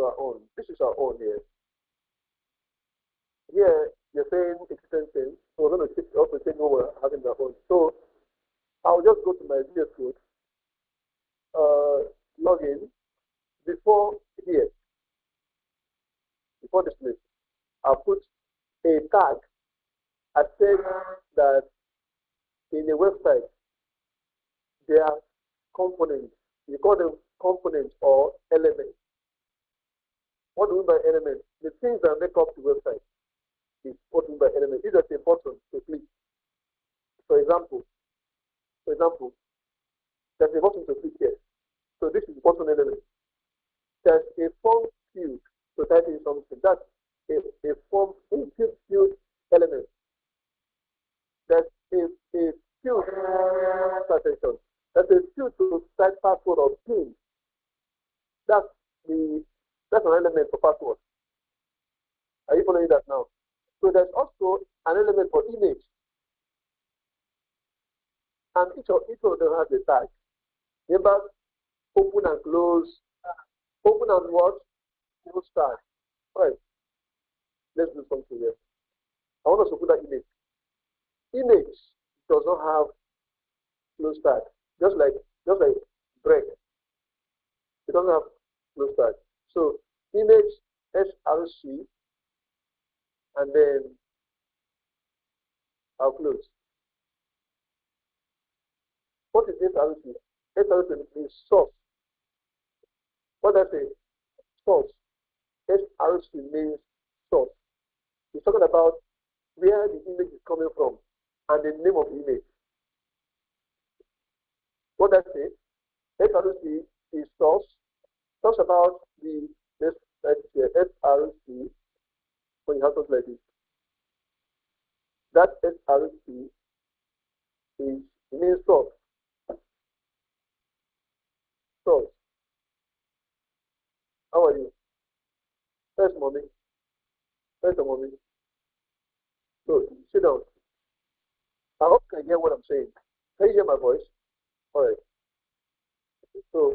our own. This is our own here. Here, you're saying extension, so we're going to also change what we're having our own. So I'll just go to my VS Code, log in. Before here, before this place, I'll put a tag. I said that in a website, there are components. You call them components or elements. What do we mean by elements? The things that make up the website is what we mean by elements. These are a button to click. For example, there's a button to click here. So this is button element. There's a form field to type in something. That's a form field element. There's a field attention. There's a field to type password or PIN. That's an element for password. Are you following that now? So there's also an element for image. And each of them has a tag. Remember, open and close. Open and what? Close tag. All right. Let's do something here. I want us to put that image. Image does not have close tag. Just like bread. It doesn't have close tag. So image SRC, and then I'll close. What is SRC? SRC means source. What does it say? Source. SRC means source. It's talking about where the image is coming from and the name of the image. What does it say? SRC is source. Talks about the SRC when you have something like this. That SRC means source. Source. How are you? Where's mommy? Where's the mommy? So sit down. I hope you can hear what I'm saying. Can you hear my voice? All right. So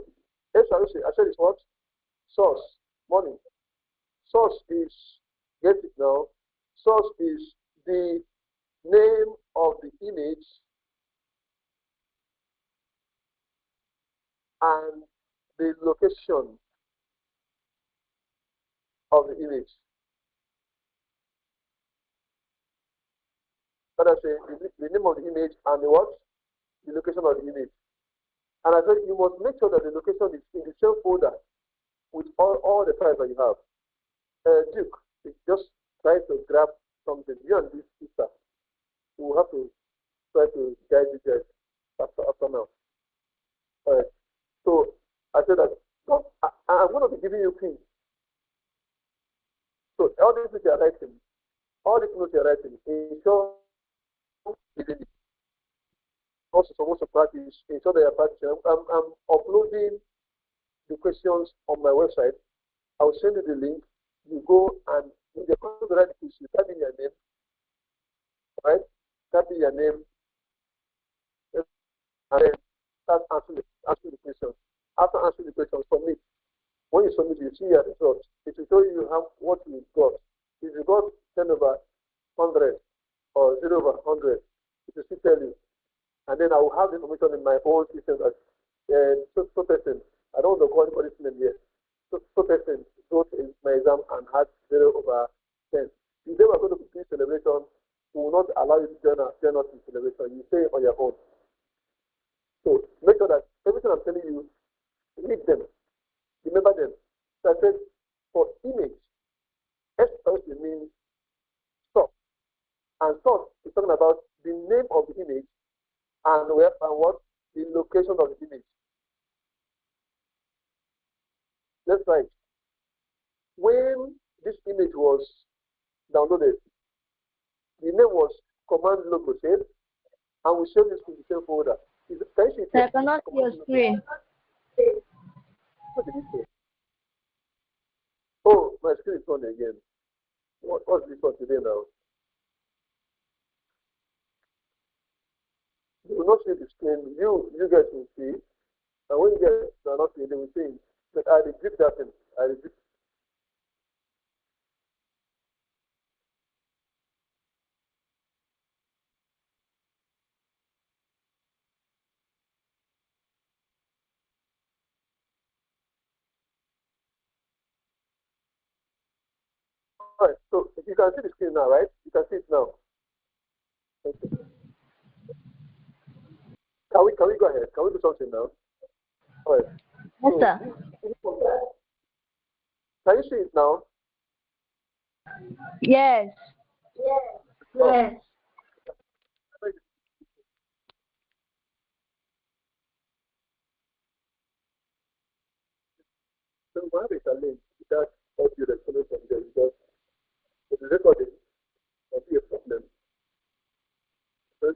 SRC, I said it's what? Source. Money. Source is, get it now, source is the name of the image and the location of the image. But I say the name of the image and the what? The location of the image. And I said you must make sure that the location is in the same folder with all the files that you have. Duke, just try to grab something. You and this sister, we will have to try to guide you guys after now. All right. So I said that I'm going to be giving you pins. So all these things you're writing, all these notes you're writing, ensure also supposed to practice, ensure that you're practicing. I'm uploading the questions on my website. I will send you the link. You go and when you're going to write the quiz, you type in your name, right? Type in your name, and then start answering the questions. After answering the questions, submit. When you submit, you see your results. It will show you what you got. If you got 10 over 100 or 0 over 100, it will still tell you. And then I will have the information in my own system that so person, I don't want to call anybody's name here. So person wrote in my exam and had 0 over 10. If they were going to do celebration, we will not allow you to join us in celebration. You stay on your own. So make sure that everything I'm telling you, read them. Remember them. So I said, for image, SRC means source. And source is talking about the name of the image and what? The location of the image. That's right. When this image was downloaded, the name was command logo save, and we save this to the same folder. I cannot see your screen. What did you say? Oh, my screen is on again. What's this one today now? You will not see the screen. You guys will see. And when you guys are not seeing, they will see. But I repeat that thing. I repeat. All right, so you can see the screen now, right? You can see it now. Okay. Can we go ahead? Can we do something now? All right. Yes, So sir. can you see it now? Yes. Oh, Yes. so we have a challenge with that audio that's coming from there because the recording will be a problem. So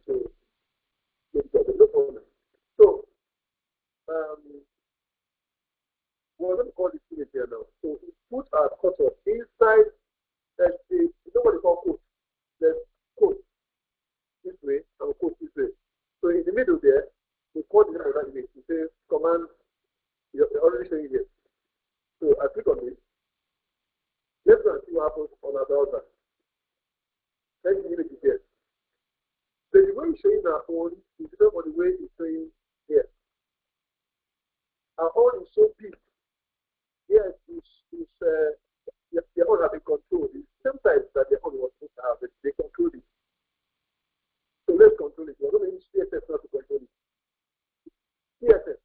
no problem. So we're going to call this image here now. So we put our cursor inside. There's the you know what we call quote. There's quote this way and quote this way. So in the middle there, we call the name of that image. We say command. You're already showing here. So I click on this. Let's go and see what happens on our browser. Then the image is here. So the way it's showing our phone is different from the way it's showing here. Our own is so big. Here their own have been controlled. It's the same size that their own was supposed to have, but they control it. So let's control it. We're going to use CSS not to control it. CSS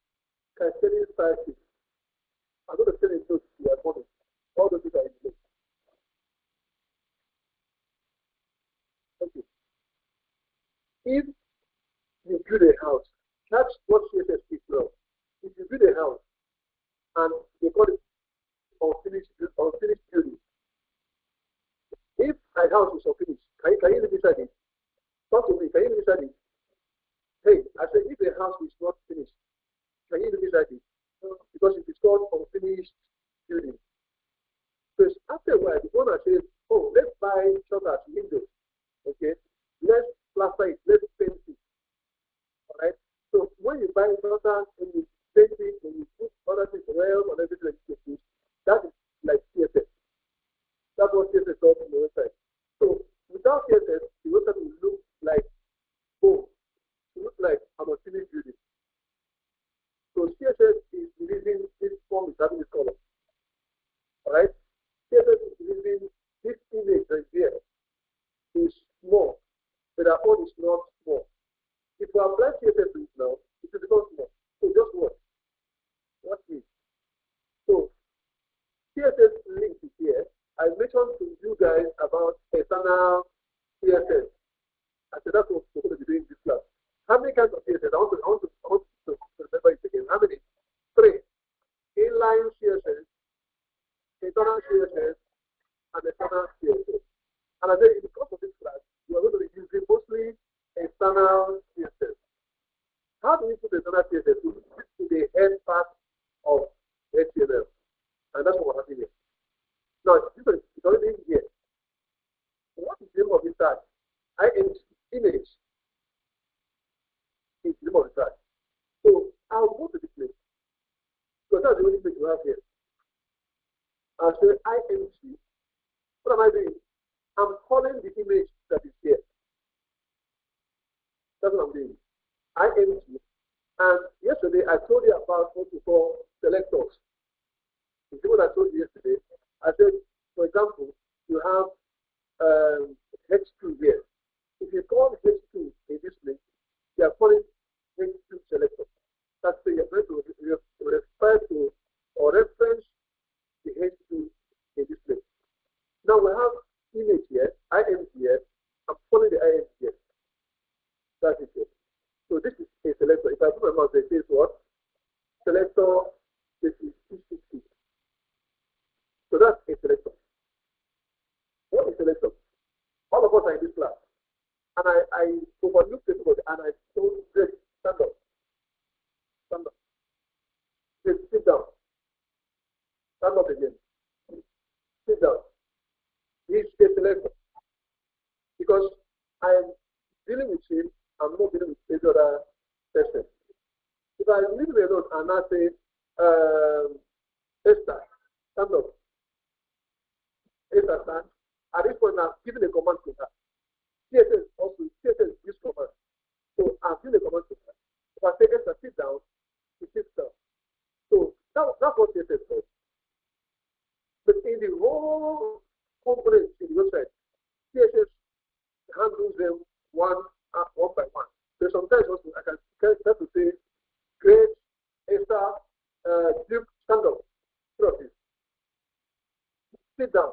can tell you size it. I'm going to tell you those to your phone. All those things are in place. Okay. If you build a house, that's what CSS is now. If you build a house and they call it unfinished building, if a house is unfinished, can you live inside it? Talk to me, can you live inside it? Hey, I said if a house is not finished, can you live inside it? Because it is called unfinished building. Because after a while, the owner says, oh, let's buy shutters, windows, okay? Let's plaster it, let's paint it, all right? So when you buy shutters and you paint it, and you put other things well on everything like this, that is like CSS. That's what CSS does on the website. So without CSS, the website will look like, oh, it looks like I'm unfinished building. So CSS is releasing this form is having this color. All right? CSS is releasing this image right here is small, but our own is not small. If we apply CSS to it now, it will become small. So just what? Watch me. So CSS link is here. I mentioned to you guys about external CSS. I said that's what we're going to be doing in this class. How many kinds of CSS? I want to remember it again. How many? 3. Inline CSS, internal CSS, and external CSS. And I said in the course of this class, we are going to be using mostly external CSS. How do we put external CSS to the head part of HTML? And that's what we're having here. Now, it's already here. What is the name of this tag? Image is the name of the tag. So I'll go to the place. Because that's the only thing you have here. I'll say img. What am I doing? I'm calling the image that is here. That's what I'm doing. img. And yesterday I told you about what we call selectors. You see what I told you yesterday? I said, for example, you have H2 here. If you call H2 in this place, you are calling H2 selector. That's the you're going to refer to or reference the H2 in this place. Now we have image here, img here. I'm calling the img here. That's it here. So this is a selector. If I put my mouse, it says what? Selector, this is 260. So that's a selector. What is selector? All of us are in this class. And I overlooked everybody and I told them, stand up. Stand up. Sit down. Stand up again. Sit down. He's a selector. Because I am dealing with him, I'm not dealing with any other person. If I leave him alone and I say, Esther, stand up. Esther, stand. At this point, I'm giving a command to her. CSS gives command. So I'm giving a command to her. If I say Esther, sit down, she sits down. So that's what CSS does. But in the whole components in the website. CSS handles them one by one. So sometimes also I can start to say, create Esther Duke stand up. Sit down.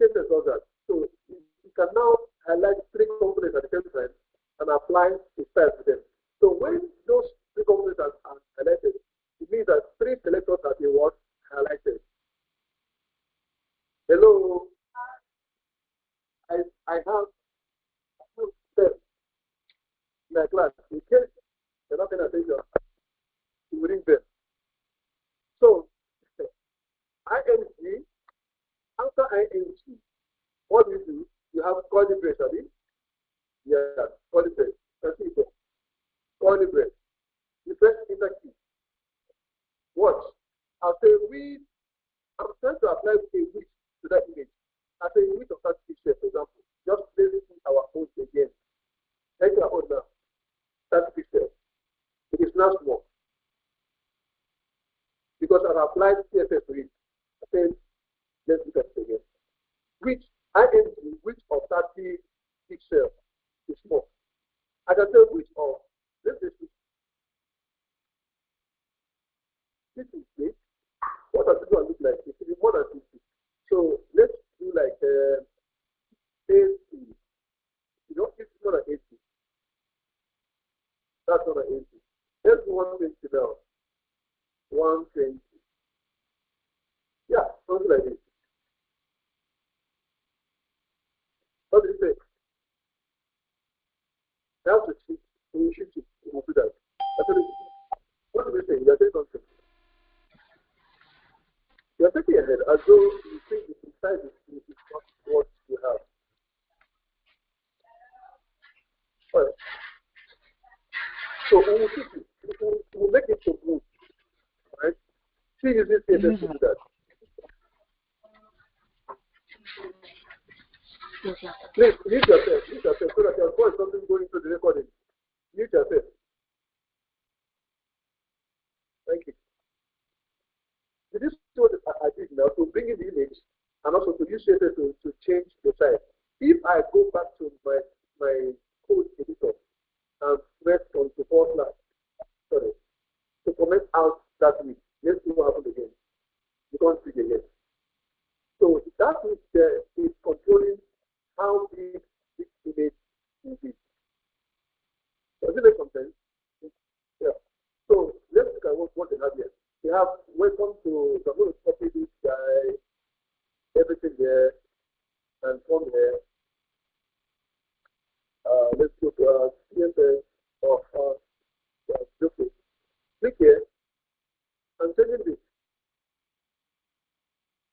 CSS does that. So you can now highlight three components at the same time and apply the style to them. So when those three components are highlighted, it means that three selectors have been what highlighted. Hello, I have them in my class. In case they're not paying attention, you will ring them. So ing, after ing, what do you do? You have curly brace, I mean? Yeah, curly brace. That's it. Curly brace. You press enter key. Watch. I'll say I'm trying to apply a width to that image. I say width of that picture, for example. Just place it in our own again. Take our own now. That picture. It is now small. Because I've applied CSS to it. I say, let's look at it again. Width, width of 30 pixels is small. I can say width of, let's say, this is big. What does it look like? It should be more than 50. So let's do like 80. You know, it's more than 80. That's more than 80. Let's do 120 now. 120. Yeah, something like this. What do you say? Now to shift, we shift it. We'll do that. Actually, what do you say? You're saying something. You're taking ahead as though you think the inside is not what you have. All right. So we will shift it. We'll make it to move. All right? See, use this CSS to do that. Please mute yourself so that your voice doesn't go into the recording. Mute yourself. Thank you. Did you see what I did now to bring in the image and also to use CSS to change the size? If I go back to my code editor and press on the forward slash, sorry, to comment out that week, let's see what happens again. You can't see it again. So that is controlling how big this image will be. Does it make some sense? Yeah. So let's look at what they have here. They have welcome to, I'm going to copy this guy, everything there, and from here. Let's go to CSS or okay. Click here and change this,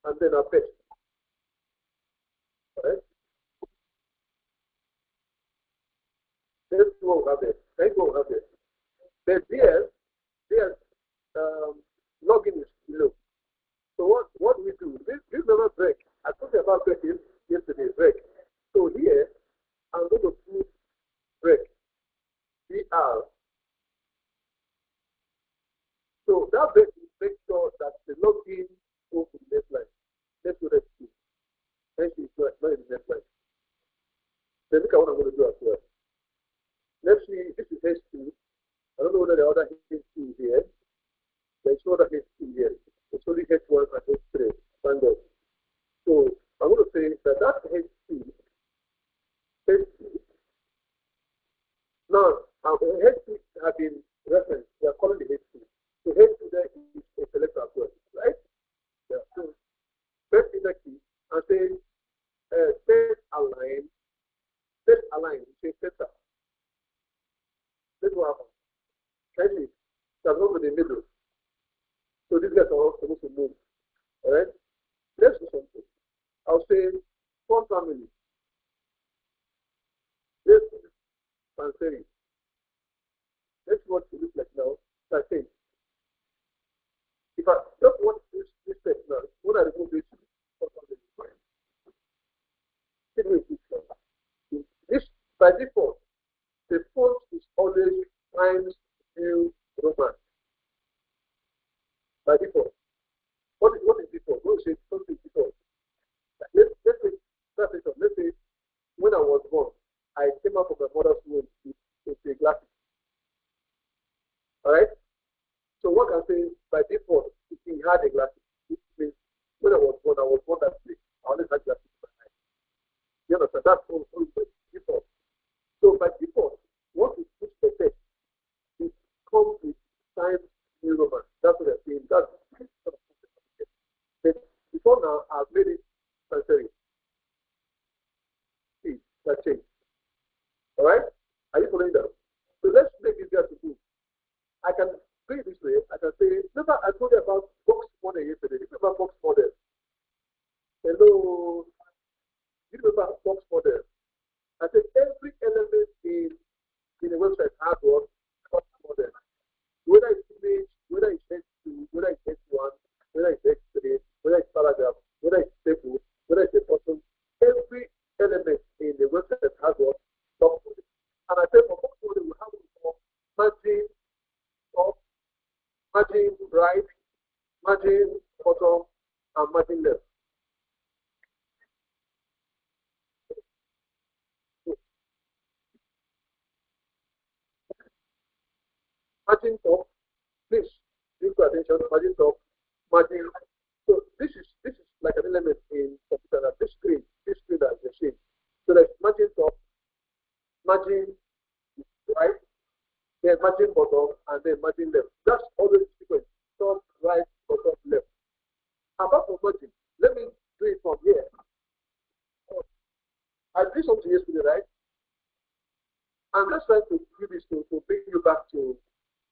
and then I'll paste. All right. Let's see what we have there. Let's see what we have there. There's login is below. So what do we do? This number break. I talked about break yesterday. Break. So here I'm going to put break. BR. So that break will make sure that the login goes to the next line. Let's do that too. Thank you. Not in the next line. Then look at what I'm going to do as well. Let's see. This is H2. I don't know whether the other H2 is here. There's no other H2 here. It's only H1 and H3. Thank God. So I'm going to say that H2. Now, H2 have been referenced. We are calling the H2. So H2 there is a selector as well, right? Yeah. So press enter key and say set align. Set align. Say center. Let's what happens. Can you see? That's not in the middle. So these guys are all supposed to move. All right? Let's do something. I'll say font family. Let's transfer it. Let's see what it looks like now. So I think if I just want this text now, when I remove this, this by default, the font is always Times New Roman. By default. What is default? What is something default? Let's say when I was born, I came out from my mother's womb with a glasses. All right. So what can say by default, if he had a glasses, it means when I was born that day. I always had glasses in my eyes. You understand? That's all by default. So by default, what is put the test, it comes with science neuroman. That's what I'm saying. That's but before now, I've made it sensory. See, that change. All right? Are you following that? So let's make this guy to do. I can do it this way. I can say, remember I told you about box model yesterday. Remember box model? Hello. You remember box model? I said every element in a website has what box model. Whether it's image, whether it's H2, whether it's H1, whether it's H3, whether it's paragraph, whether it's table, whether it's a button, every element in the website has what box model. And I said for box model, we have what margin top, margin right, margin bottom, and margin left. Margin top, please give attention. Margin top, margin. So this is like an element in computer. This screen that you're seeing. So there's margin top, margin right, then margin bottom, and then margin left. That's always the sequence. Top, right, bottom, left. Apart from margin, let me do it from here. I did something yesterday, right? I'm just trying to do this to bring you back to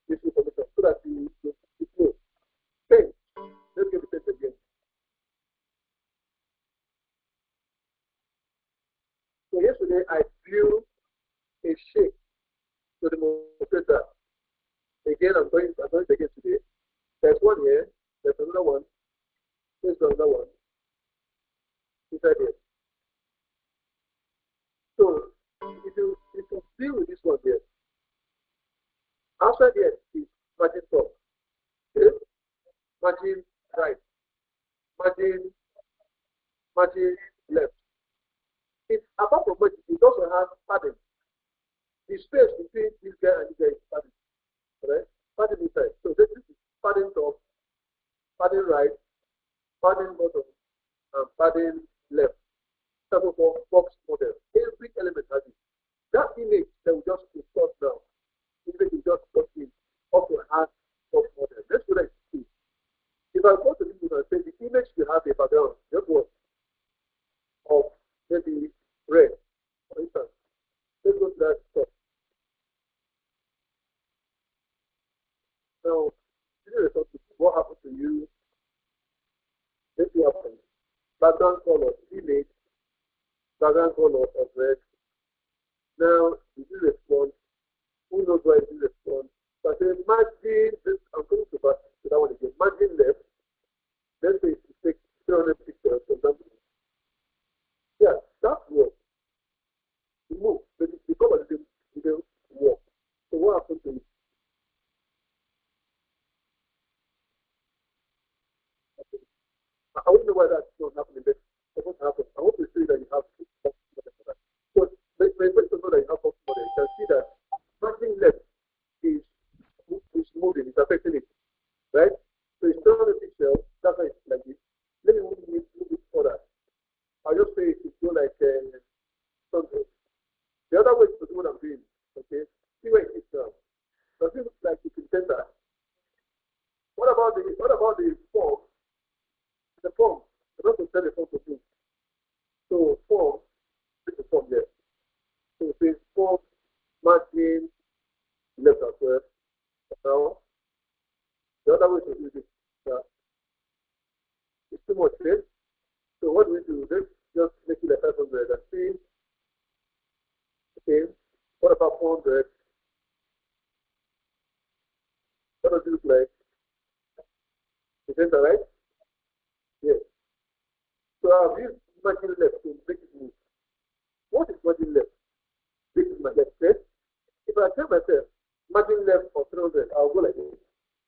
this information so that you know. Pen. Let's get the pen again. So yesterday I drew a shape to demonstrate that. Again, I'm going to again today. There's one here, there's another one, there's another one, inside here. So if you deal with this one here, outside here is margin top, okay? Margin right, margin, margin left. It apart from margin, it also has padding. The space between this guy and this guy is padding. Right? Padding inside. So this is padding top, padding right, padding bottom, and padding left. Type of box model. Every element has it. That image that we just discussed now, image we just got in, also has box model. Let's go like this. If I go to this and say the image we have a background, just what? Of maybe red, for instance. Let's go to that stuff. Now, this is what happened to you. Let's see what happens. Background color, image, background color of red. Now, did you respond? Who knows why you respond? So I say, margin, I'm going to back to that one again. Margin left. Let's say you take 300 pictures, for example. Yeah, that works. You move, but the color didn't work. So what happened to it? I wouldn't know why that's not happening, but it's supposed to happen. I want to see that you have box model for that. So when you know that you have box model, you can see that margin left is moving, it's affecting it, right? So it's not on the picture, that's why it's like this. Let me move it further. I'll just say it go like something. The other way to do what I'm doing, okay? See where it is now. Does it look like it's in center? What about the form? The form. I'm not going to tell the form to do. So form, this is form there. So it says form, margin, left as well. Now, the other way to do this is too much space. So what do we do? Let's just make it like 500 and see. Okay. What about 400? What does it look like? Is that right? Yes. So I've used margin left to make it move. What is margin left? This is my left space. If I tell myself margin left for 300, I'll go like this.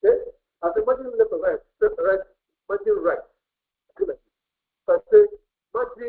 Okay? I say margin left or right, margin right. Go like this. If I say margin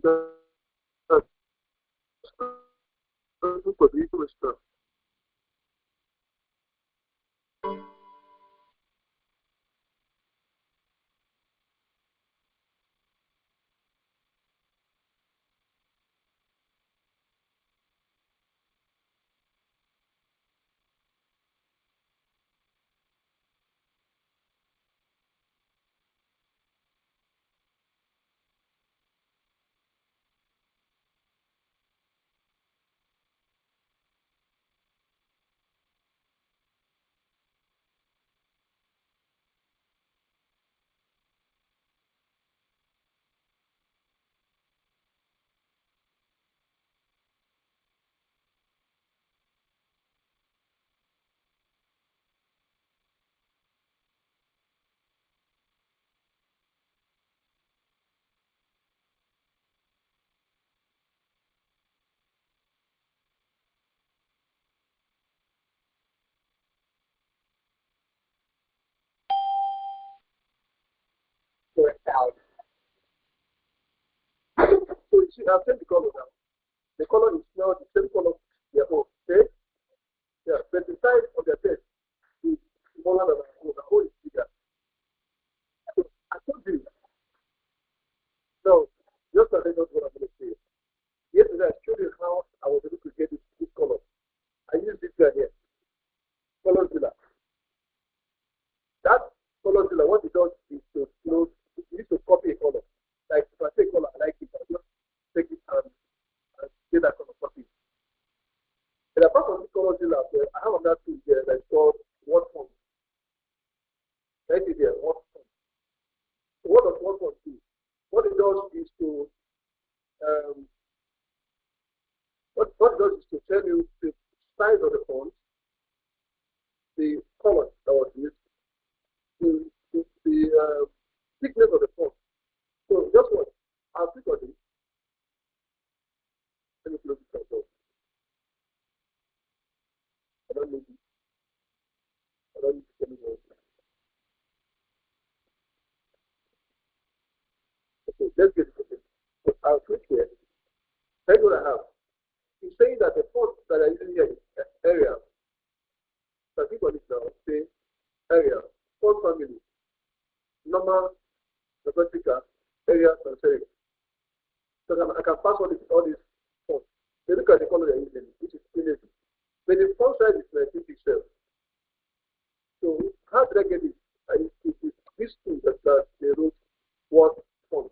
Look for the equal stuff. So you see, I've changed the color now. The color is now the same color their own. Okay? Yeah, but the size of their test is smaller than our own. Our own is bigger. So I told you, no, just as I know what I'm going to say. Yesterday I showed you how I was able to get this color. I used this guy here, color filler. That color filler, what it does is to, you need to copy a color. Like if I take color, I like it, I just take it and get that color copy. And apart from this color filler, I have another tool here that's called word font. Right here, word font. So what does word font do? What it does is to um, what it does is to tell you the size of the font, the color that was used, the thickness of the font. So just what? I'll click on it. Let me close it out. I don't need it. I don't need it anymore. Okay, let's get it. Okay. So I'll click here. Here's what I have. It's saying that the font that I use here is area. So I click on it now. Say area, font family, normal, vertical, area, sans serif. So I can pass all these fonts. They look at the color they're using, which is teenage. But the font size is 19 pixels. So how did I get it? It's this tool that they wrote what font.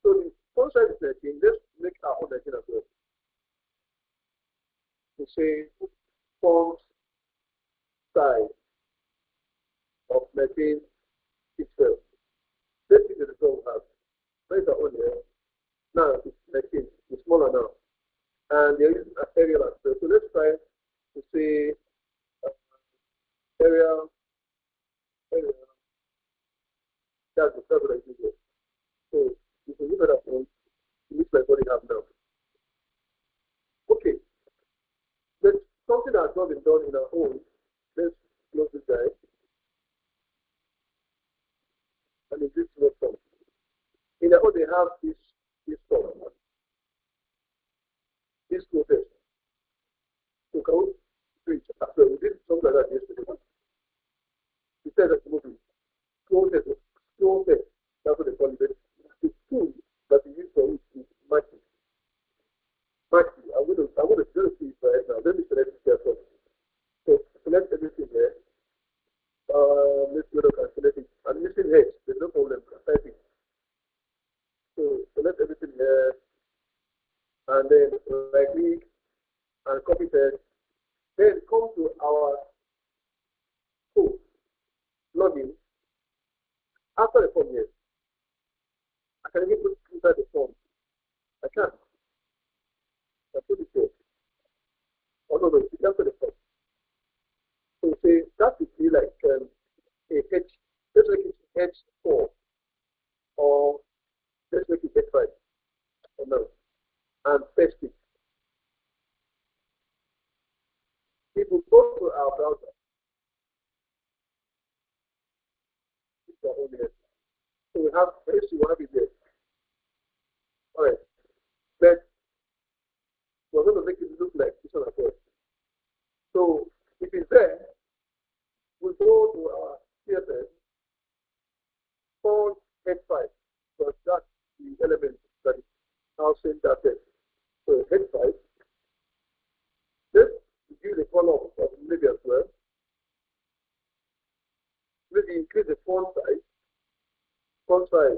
So the font size is 19. Let's make our own 19 as well. To say font size of 19 pixels. Let's see the result we have. Where's our own here? Now it's 19. It's smaller now. And there is an area as well. So let's try to say area, area. That's what I do here. So you can look at that one. It looks like what you have now. Okay. But something that has not been done in our own. Let's close this guy. And it gives no form. In our own, they have this form. This process. So can we switch? So we did something like that yesterday. We said that movie. Process. Process. That's what they call it. The tool that we use for it is matching. Matching. I'm going to do it right now. Let me select this here first. So select everything here. Let's go look and select it. I'm missing H. There's no problem. Type it. So select everything here. And then right click and copy text. Then come to our code. Login. After the form here, I can even put inside the form. I can. I put it here. Oh no, it's after the form. So say that would be like a H. Let's make it H4 or let's make it H5 or no. And paste it. It will go to our browser. It's our own here. So we have, let's see what have it there. now send that text. So head side, let's give the color of maybe as well. Maybe increase the font size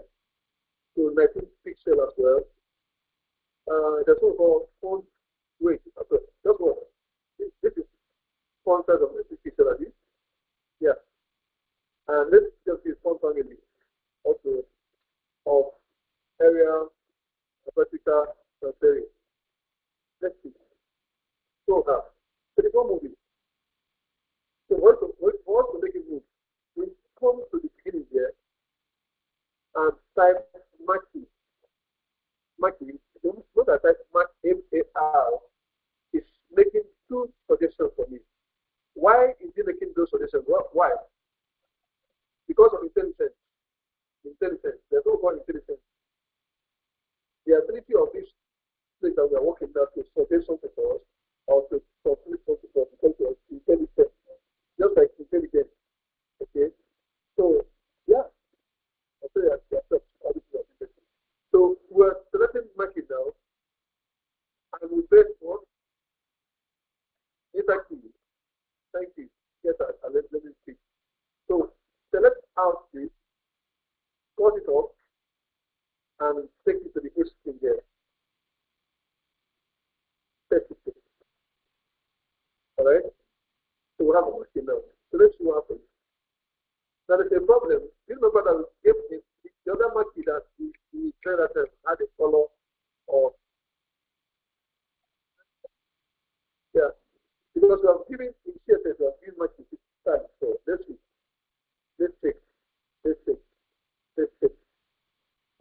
to 19 pixels as well. There's what called font weight as well. That's what this is font size of 19 pixels like this. Yeah. And let's just use font family also of area, vertical, transparent. Let's see. So it's not moving. So what to make it move? We come to the beginning here and type Mackie. Mackie, look at that Mac MAR is making two suggestions for me. Why is he making those suggestions? Why? Because of intelligence. Intelligence. There's no more intelligence. The ability of this place that we are working now to suggest something for us or to complete something for us because of intelligence. Just like intelligence. Okay? So, yeah. I'll say that. So, we're selecting Mackie now and we press for enter key. Thank you. Yes, sir. Let me speak. So, select out this, cut it off, and take it to the H string there. Test it. All right? So we have a machine now. So let's see what happens. Now there's a problem. You remember that we gave the other machine that we tried that had a color of, yeah. Because we have given in CSS, we have given machine style. So let's see. Let's take.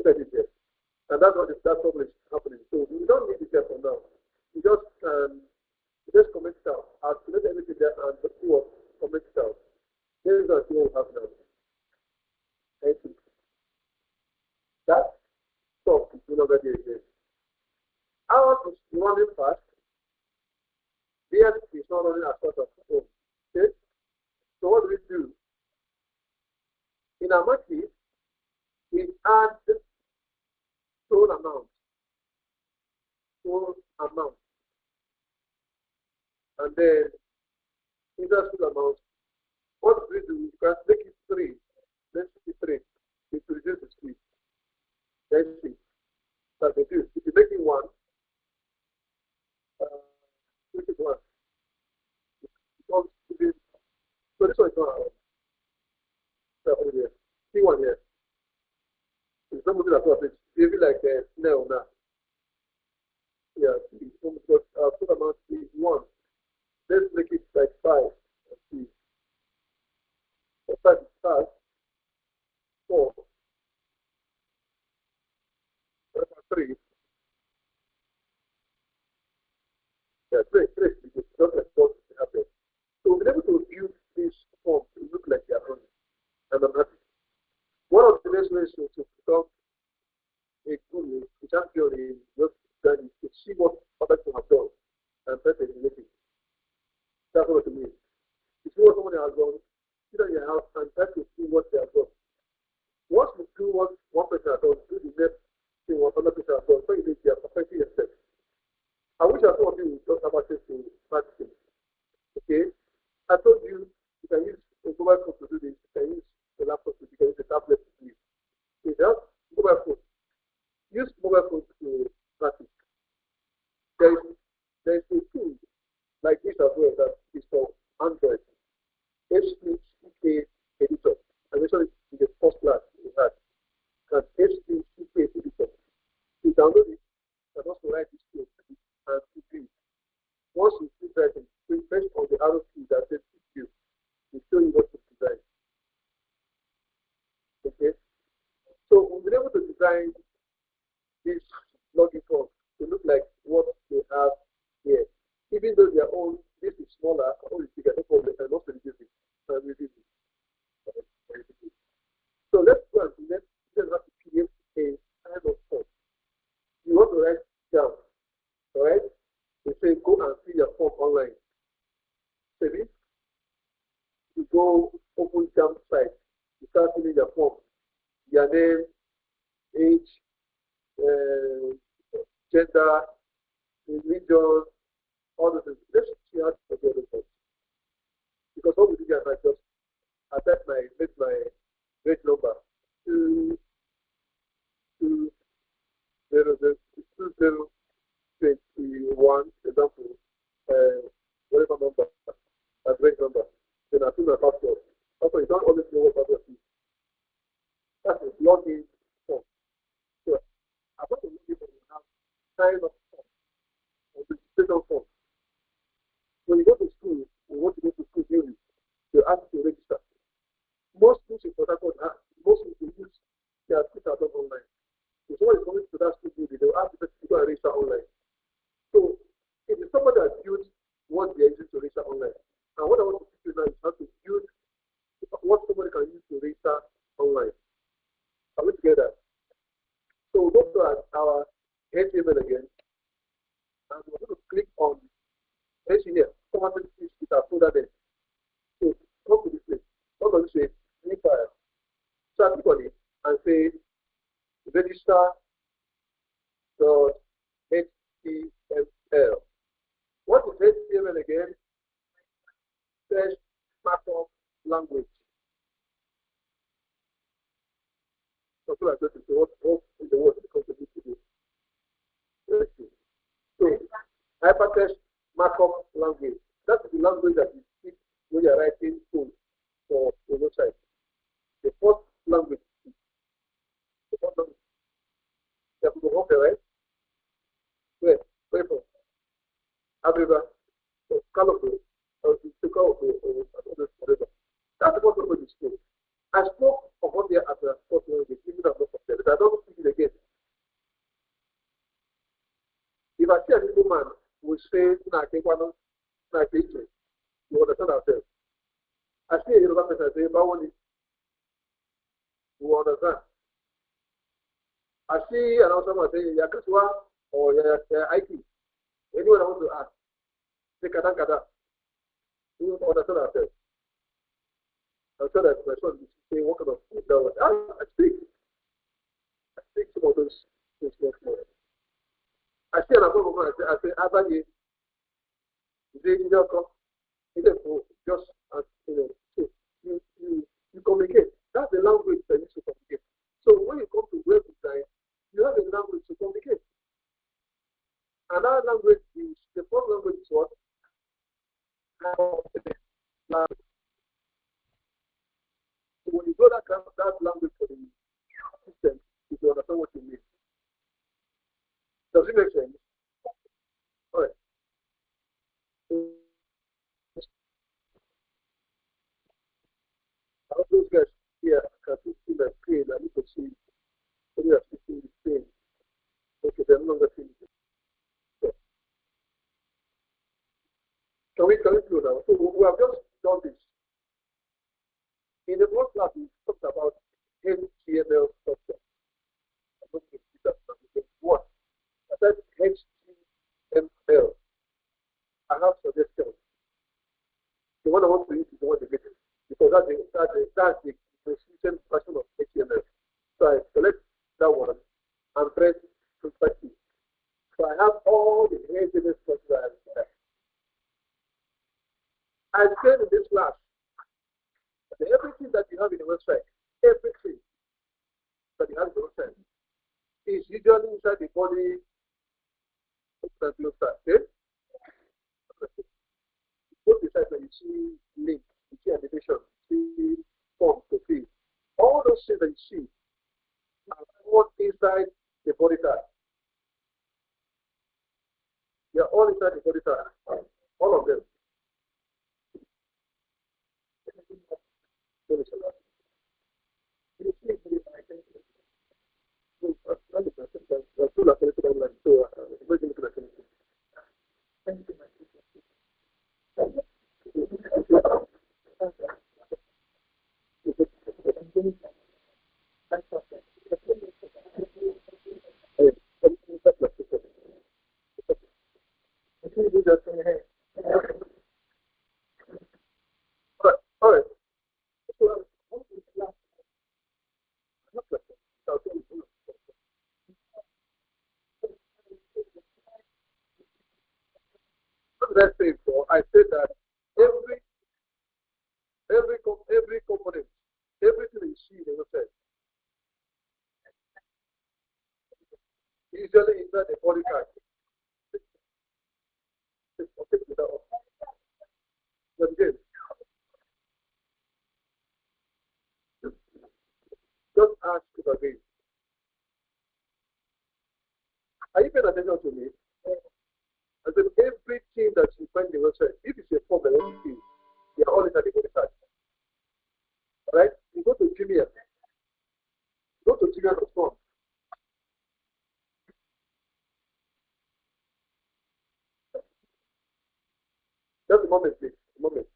Look at it there. And that's what is happening. So we don't need it there for now. We just comment it out. Activate everything there and see what comment it out. Here is what we have now. Thank you. That stop is no longer there again. Ours is running fast. Theirs is not running as fast as home. Okay? So what do we do? In our market, we add total amount. And then interest amount. What do we do? You can make it 3. Let's see 3. It reduces the speed. Let's see. That's the do. If you make it 1, make it 1. So this one is not over here. See one here. It's not moving at all. It's maybe like a snail now. Yeah, because total amount is 1. Let's make it like 5. Let's see. 5 is start. 4. 3. Yeah, 3 because not like 4 to happen. So we're able to use this form to look like they are running. And I'm happy. One of the best ways to become a guru, a champion in just to see what other people have done and try to emulate it. That's what it means. You see what somebody has done, sit in your house and try to see what they have done. Once you do what one person has done, do the next thing what another person has done, so you are perfecting yourself. I wish I told you just have access to practicing. Okay? I told you you can use a mobile phone to do this, you can use a laptop to do this, you can use a tablet to do this. Okay, that's mobile phone. Use mobile phone to practice. There is a tool like this as well that is for Android. HTTP editor. I mentioned it in the first class we had. An HTTP editor. You download it and also write this code and to do it. Once you see writing, you press on the arrow key that says you. It show you what to design. Okay? So we've been able to design this login form to look like what they have here. Even though their own, this is smaller, or it's bigger, no problem, and also reduce it. And reduce it. So let's go and let's have to create a kind of form. You want to write down, all right? They say go and fill your form online. Maybe you go open jump site, you start filling your form, your name, age, gender, religion, all the things. Let's see how to get it. Because what we do is I just make my rate number 2021, example, whatever number, a rate number. Then I put my password. Also, you don't always know what password is. That's a login form. So, apart from login form, you have sign up form or registration form. When you go to school, you want to go to school daily, they ask you to register. Most schools in Port Harcourt, most schools they use their schools are done online. If someone is coming to that school daily, they will ask the person to go and register online. So if it's somebody that built what they are using to register online, and what I want to teach you now is how to build what somebody can use to register online. Are we together? So we'll go to our HTML again, and we're going to click on here. Someone is our folder there. So come to this place. Come to this place, new file. So I click on it and say register.html. What is HTML again? Text markup language. Something like that. What in the world contribute to this? So hypertext markup language. That's the language that you speak when you're writing code for your website. The first language. The first language. You have to go home, right? Where from? Aviva, or Calico, or Chicago, or whatever. That's the first language you speak. I spoke of what they are as a first language, even though I'm not from there, but I don't speak it again. If I see an Igbo man who say, you understand ourselves. I see a Yoruba person say, Bawoni, you understand. I see another man say, Yakaswa or IT. Anyone I want to ask, say Kada Kada. You understand ourselves. I'm sure that my son is saying, what kind of food that was. I speak some of those things much more. I see another woman, I say, Abaye, just as so you communicate. That's the language that you should communicate. So when you come to web design, you have a language to communicate. And that language is the first language is what? Language. So when you go that language for the system, you can understand what you mean. Does it make sense? All right. All those guys here can see my screen. I need to see when you are speaking the screen. Okay, they're no longer seeing it. So, can we go now? So we have just done this. In the first class, we talked about HTML structure. I'm going to see that now. What? I said HTML. I have suggestions. The one I want to use is the one they get, because that's the recent version of HTML. So I select that one and press perspective. So I have all the HTML structure there. I said in this class that everything that you have in the website, everything that you have in the website is usually inside the body of the website. Okay? Go to the site and you see link, you see animation, you see form to fill. All those things that you see are all inside the body tag. They are all inside the body tag. All of them. what did I say before? I said that every component, everything you see in the website, usually inside the body card. But again, just ask it again. Are you paying attention to me? I said everything that you find in the website, if it's a form and everything, they are all inside the body card. Right? You go to Gmail. Go to Gmail.com. Just a moment, please. A moment.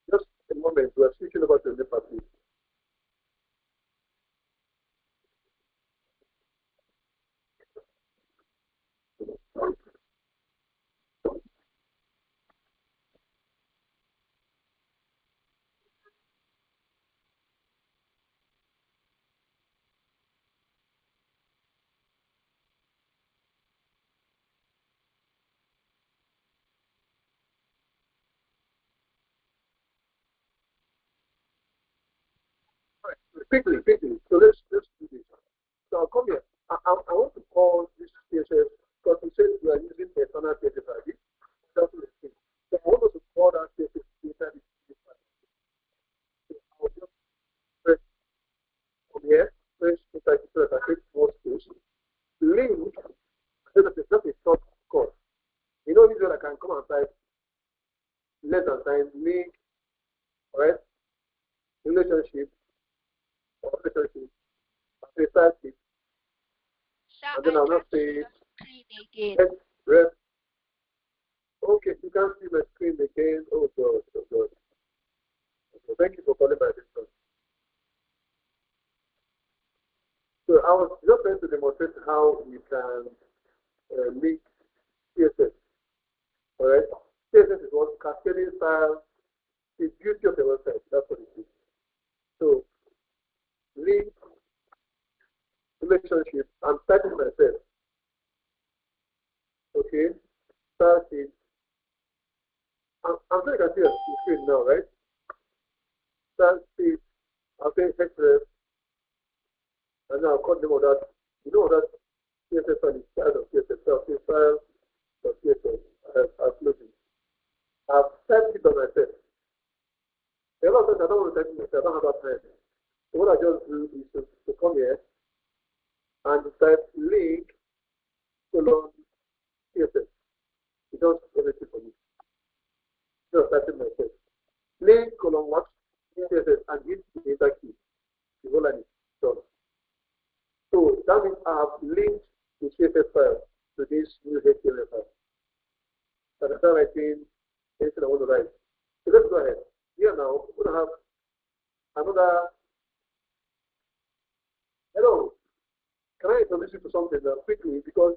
Just a moment. We are switching over to the NEPA, please. Quickly. So let's do this. So I'll come here. I want to call this CSS because we said we are using external CSS ID. That's the thing. So I want us to call that CSS inside this CSS ID. So I'll just press from here, press inside so that I take more space. Link, so that it's just a short code. You know, usually I can come and type less than sign, link, right? Relationship, or relationship, say start it, and then I'll not say ref. Okay, you can see my screen again. Oh God, oh God. Okay, thank you for calling my attention. So I was just trying to demonstrate how we can link CSS. All right, CSS is what cascading style. The beauty of the website. That's what it is. So link relationship. I'm typing myself. Okay, start it. I'm sure you can see the screen now, right? Start it. I'll say href, and now I'll call the name of that. You know that CSS file is style of CSS. So I'll say file of CSS. I've closed it. I've typed it on myself. A lot of times I don't want to type it myself. I don't have that time. So what I just do is to come here and type link colon CSS. It does everything for me. Just typing myself. Link colon what? CSS and hit the enter key. The whole line is done. So that means I have linked the CSS file to this new HTML file. So I start writing anything I want to write. So let's go ahead. Here now, we're going to have another. Hello. Can I introduce you to something quickly? Because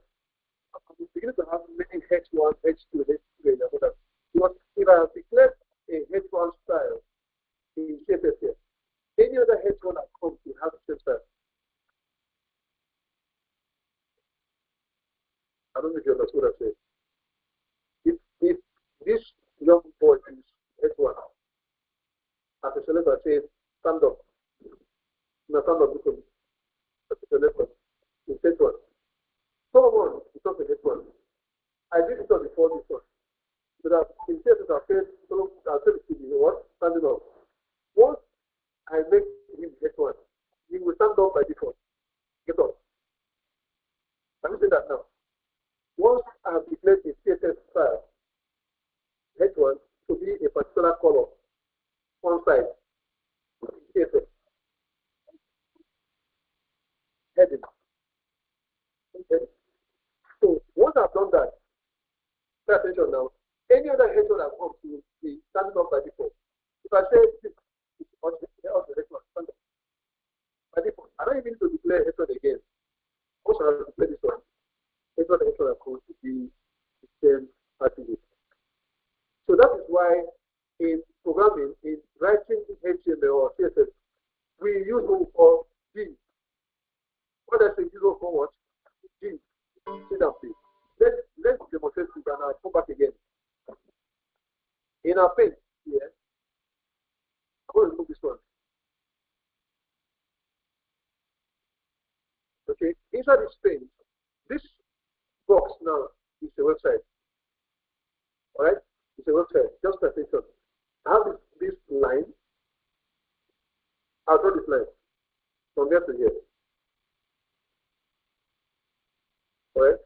I'm beginning to have many H1, H2, H3, and other. Because if I have declared a H1 style in CSS here, any other H1 that comes will have the same style. I don't know if you understood what I said. If this young boy is H1, as a selector says, stand up. No, stand up because as a selector is H1. Solomon is not a H1. I did it before this one. So that in cases I said, I'll tell you what? Standing up. Once I make him H1, he will stand up by default. Get up. Can you say that now? Once I have declared a CSS file, H1 to be a particular color, one side, CSS, heading. So once I've done that, pay attention now. Any other H1 that comes will be standing up by default. If I say this is programming, in writing HTML or CSS, we use what we call D. What does it use for what? D. See that please. Let's demonstrate this and I'll come back again. In our page here, I'm going to remove this one. Okay, inside this page, this box now is a website. Alright? It's a website. Just pay attention. I have this line. I'll draw this line from here to here. Alright?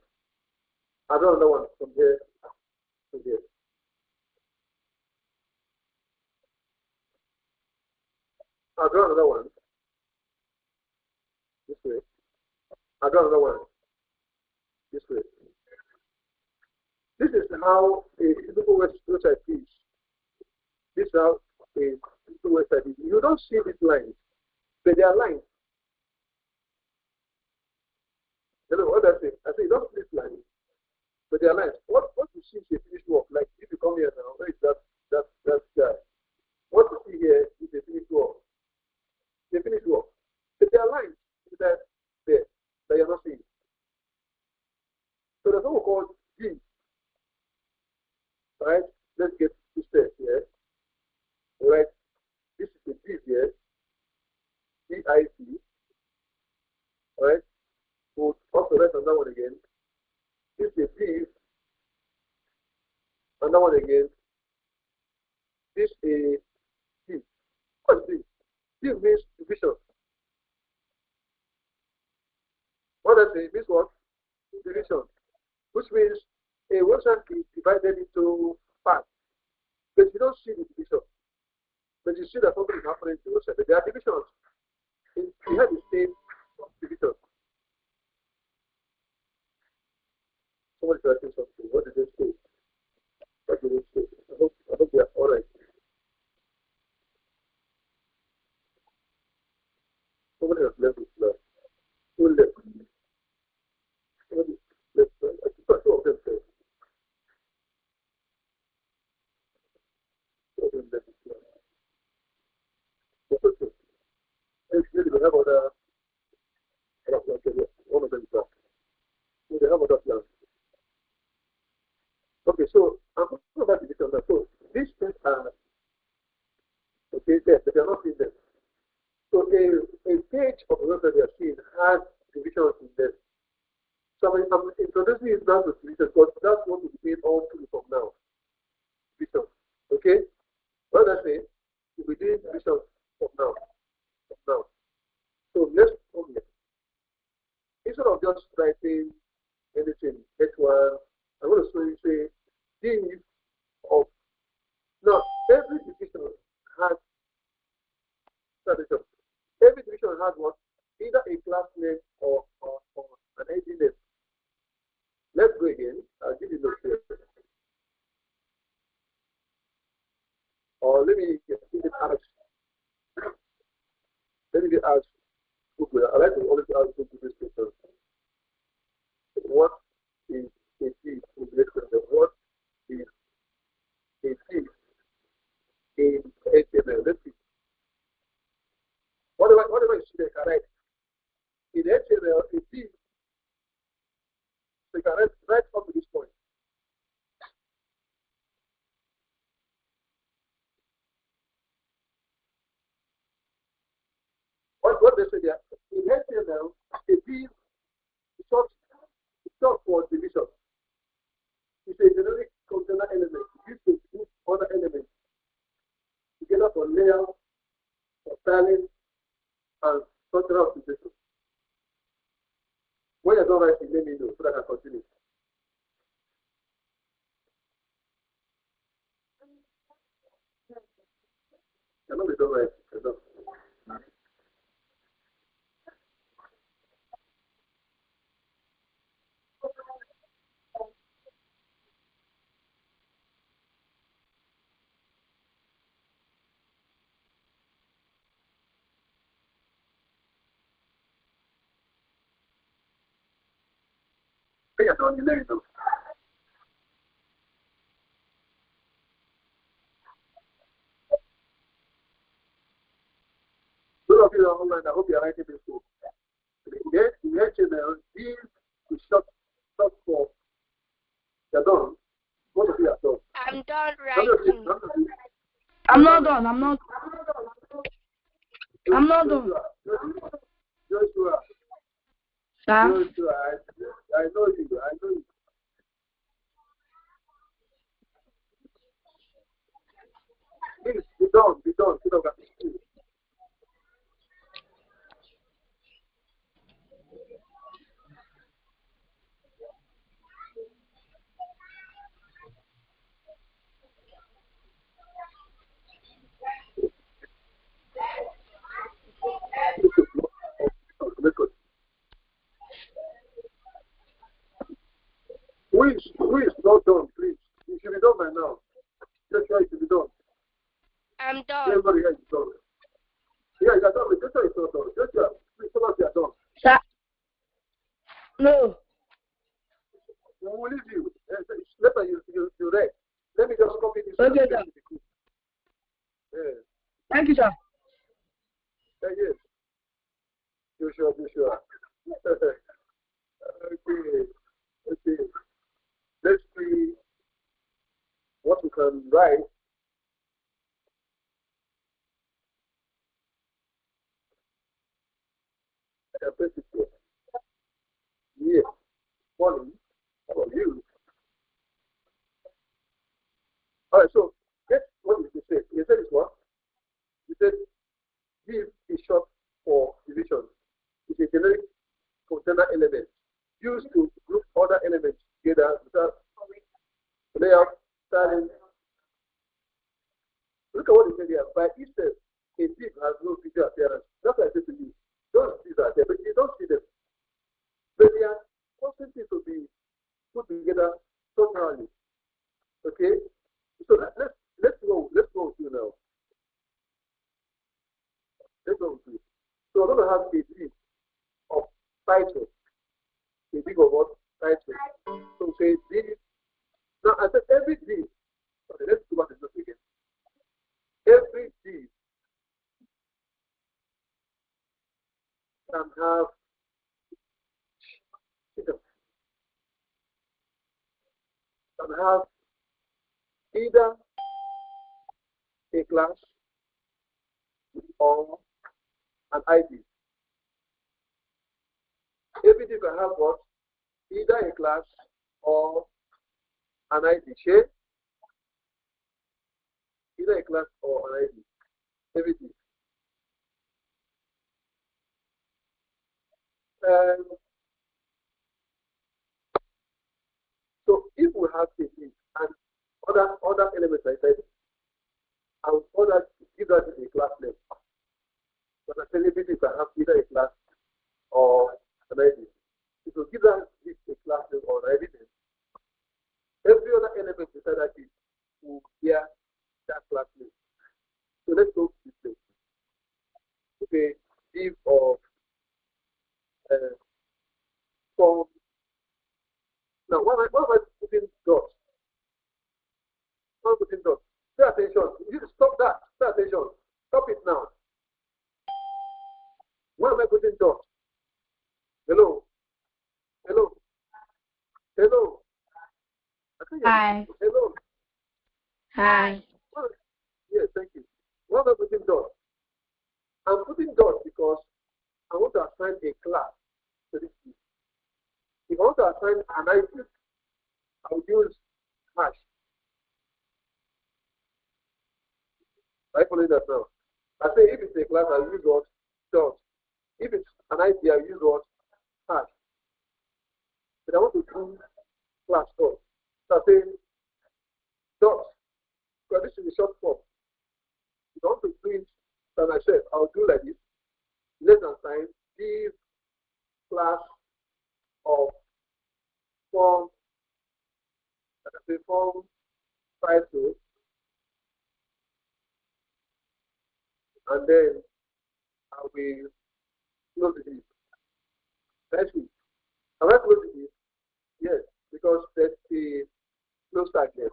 I'll draw another one from here to here. I'll draw another one this way. I'll draw another one this way. This is how a typical website is. This is how a typical website is. You don't see these lines, but they are lines. You know what I say? I say you don't see these lines, but they are lines. What you see is a finished work. Like if you come here now, where is that guy? What you see here is a finished work. The finished work. But there are lines that there that you're not seeing. So there's what we call G. Right? Let's get this step here. Right? This is a div here. DIV. Right? We'll also write on that one again. This is a div. And that one again. This is a div. What's div? Div means division. What does it mean? What? Division. Which means a website is divided into parts. But you don't see the division. But you see that something is happening to the website. But there are divisions. We have the same division. Somebody's writing something. What did they say? What did they say? I hope they are all right. Somebody has left this class. Who left? Somebody left. I think two of them said. Two of them left this class. But okay. Maybe they have other plans. One of them is back. So they have other plans. Okay, so I'm talking about division now. So these things are okay there, but they're not in them. So a page of the website they are seeing has divisions in them. So I'm introducing it now to division because that's what we'll be doing all through from now. Division. Okay? What does that say? We'll be doing division from now. So let's come here. Instead of just writing anything, H1, I'm going to show you say div of now every division has tradition. Every division has what? Either a class name or an ID name. Let's go again. I'll give you notes here. Or let me ask. Let me ask Google. I like to always ask Google this question. What is a div in HTML? What is a div in HTML? Let's see. Whatever you see there, correct. In HTML, a div, so you can write up to this point. What they say there, in HTML, a div is short for division. It's a generic container element used to group other elements together for layer, for styling, and structural application. When you're done writing, let me know so that I can continue. I know we don't write. I know. When you're done, you let me know. of you are online, I hope you are writing this too. The HTML, these is short for you're done. Both of you are done. I'm done writing. I'm not done. I'm not done. Joshua. Sir? Joshua, I know you. Please, be done. So that we can see. Who is not done, please? You should be done by now. Joshua, you should be done. I'm done. Everybody here is done. Yeah, you're done. Joshua is not done. Joshua, please tell us you are done. Sir? No. We will leave you. Later you read. Let me just copy this. Okay, sir. Yeah. Thank you, sir. Yes. Joshua. Okay. Let's see what we can write. I can press it here. Yeah. Morning. How about you? All right, so guess what did you say? You said it's what? You said div is short for division. It's a generic container element used to group other elements together without layout, styling. Look at what it said here. By itself, a div has no visual appearance. That's what I said to you. Those divs are there, but you don't see them. But they are constantly to be put together structurally. Okay? So let's go with you now. Let's go with you. So I'm gonna have a div of title. A div of what? Title. So say div. Now I said every div. Okay, let's go back to this again. Every div can have either a class or an ID. Every div can have what? Either a class or an ID. Share? Either a class or an ID. Everything. So if we have a div and other elements like that, I would order to give that a class name. But I tell you, you can have either a class or an ID. If you give that a class name or an ID name, every other element inside that div will bear that class name. So let's go to this thing. Okay, div of form. Now, why am I putting dots? Why am I putting dots? Pay attention. You stop that. Pay attention. Stop it now. Why am I putting dots? Hello. Hi. Hello. Hi. Yes, thank you. Why am I putting dots? I'm putting dots because I want to assign a class to this div. If I want to assign an ID, I will use hash. I follow that now. I say if it's a class, I use what? Dot. If it's an ID, I use what? Hash. But I want to do class dot. So I say dot. Because this is a short form. If I want to do it by myself, I'll do like this. Less than sign, div class of form, I can say form title, and then I will close the div. Next week. Am I close the div? Yes, because there's the close tag here.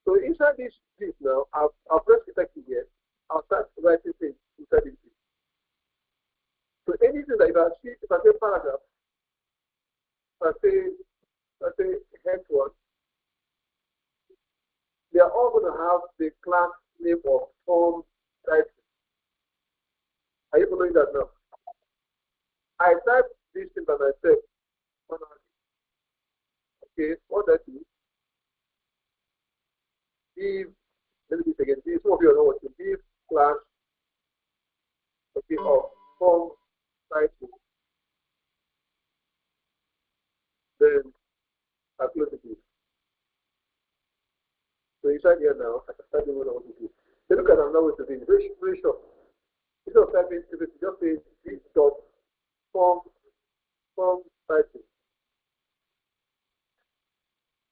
So inside this div now, I'll press effective here. I'll start writing things inside this div. the class name of form type. Are you following that now? I type this thing by myself. Okay, what that is? Div, let me do it again. Div, some of you know what to div class, okay, of form title. Then I close the div. So inside here now, I can start doing what I want to do. Then look at another way to do it. Very short. Instead of typing, if it just says div dot form title.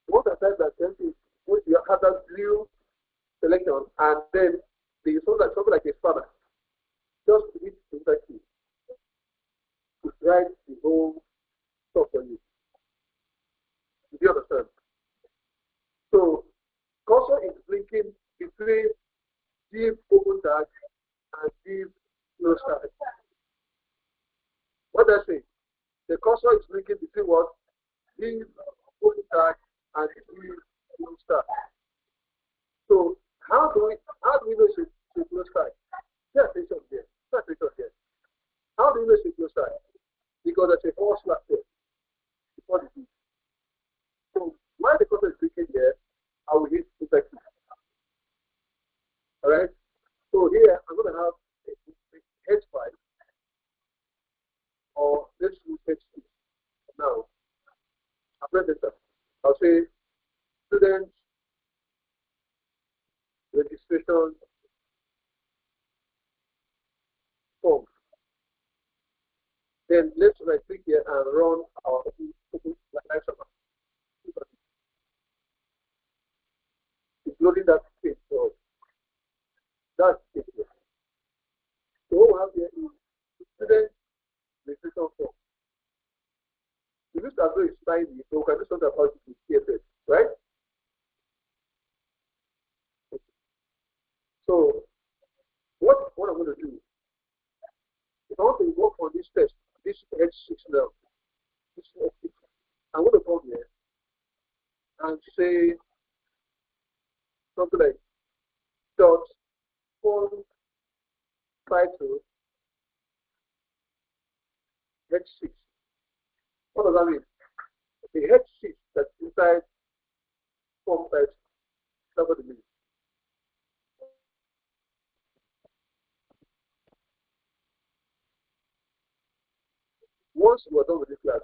Once I type that, then you have that blue selection, and then the something like a spanner. Just hit inside key to write the whole stuff for you. Do you understand? So cursor is blinking between div open tag and div close tag. What does that say? The cursor is blinking between what? Div open tag and div close tag. So how do we know it's a close tag? Pay attention here. Pay attention here. How do you know it's a close tag? Because there's a forward slash there before the div. So while the cursor is blinking here, I will hit inside key. All right. So here I'm going to have a H5 or let's use H6. Now I'll press enter. I'll say student registration form. Then let's right click here and run our open live server. It's loading that page. So that's it here. So what we have here is student registration form. We used to have very shiny, so we can do something about it with CSS, right? So what I'm going to do, if I want to work on this test, this H6 now, this H6, I'm going to come here and say something like dot form title H6. What does that mean? The H6 that's inside form title. That's what it means. Once you are done with this class,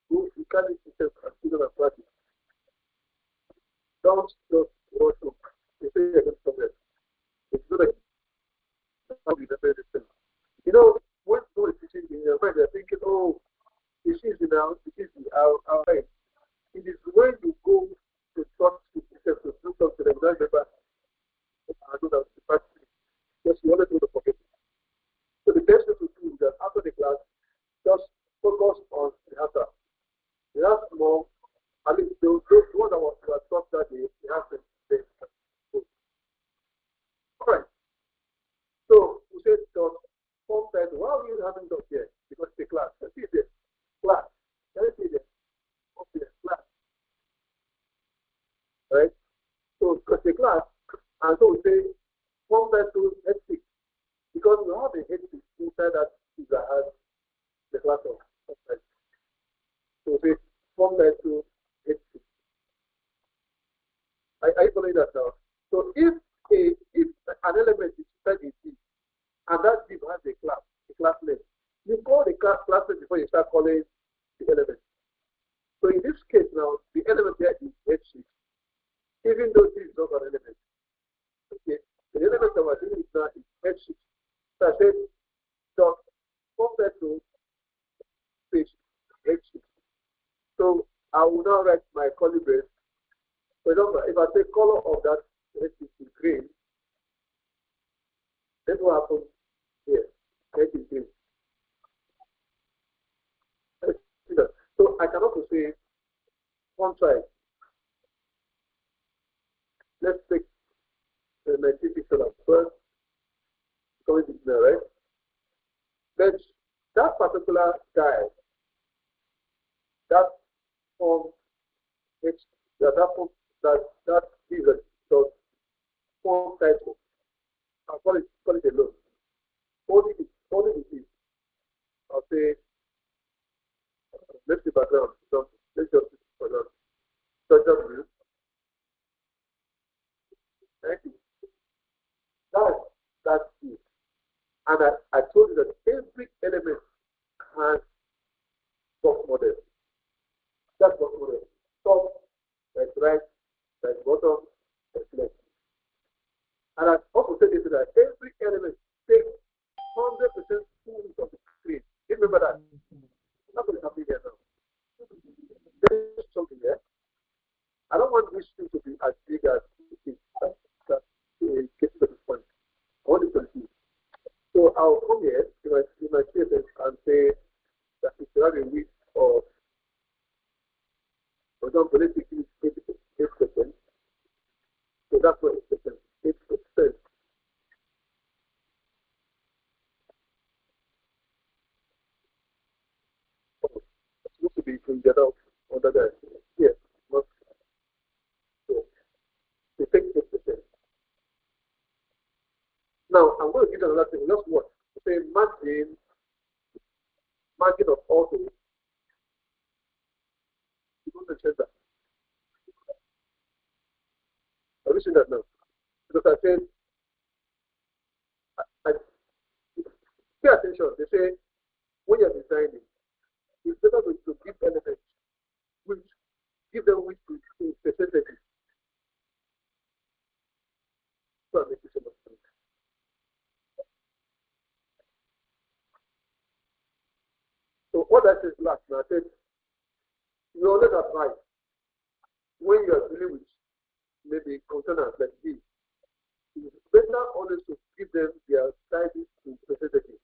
you can yourself and student and practice. Don't just rush up. You say you're going to somewhere. It's not like how you remember this thing. You know, when someone is teaching in your mind, they're thinking, oh, it's easy now, it's easy. I'll write. It is when you go to talk to yourself to do something that you don't remember. I know that the practice. Because you always want to forget it. So the best thing to do is that after the class, just focus on the answer. The answer more, at least those ones that were taught that day, they have to say. All right. So we said dot form title. Why are we having dot here? Because it's a class. Let's see this. Class. Let's see this. Okay, class. Right? So because it's a class, and so we say form title H6. Because we have a H6 inside that is as the class of form title. So we say form title H6. Are you following that now? So if an element is inside a div, and that div has a class name, you call the class name before you start calling the element. So in this case now, the element here is H6, even though this is not an element. Okay, the element that we're doing now is H6. So I said dot form title space H6. So I will now write my curly brace. For example, if I say color of that H6 is green, then what happens here? H is green. So I can also say font size. Let's take the 19 pixel at first. Coming to there, right? Then that particular guy, that form H, that is a dot form type I'll call it alone. Only the key. I'll say, let's see background. So let's just see background. So just view. Thank you. That's it. And I told you that every element has box model. That's box model. Top, like right, like bottom, like left. And I also said this that every element takes 100% full of the screen. Remember that. That's what is happening here now. There's something there. I don't want this thing to be as big as it is. That gets to this point. I want it to be. So I'll come here in my cases and say that if you have a width of, for example, let's take 8%. So that's what 8%. 8%. It's supposed to be in the other under there. Yes, not so. They take 8%. Now I'm going to give you another thing. Just what? Say margin of auto. You don't mention that. Have you seen that now? Because I said, I pay attention. They say when you're designing, it's better to give elements which give them which in specificity. So I make it so much sense. So what I said last, and I said, you always advise when you are dealing with maybe containers like this, it's better always to give them their sizes in specificity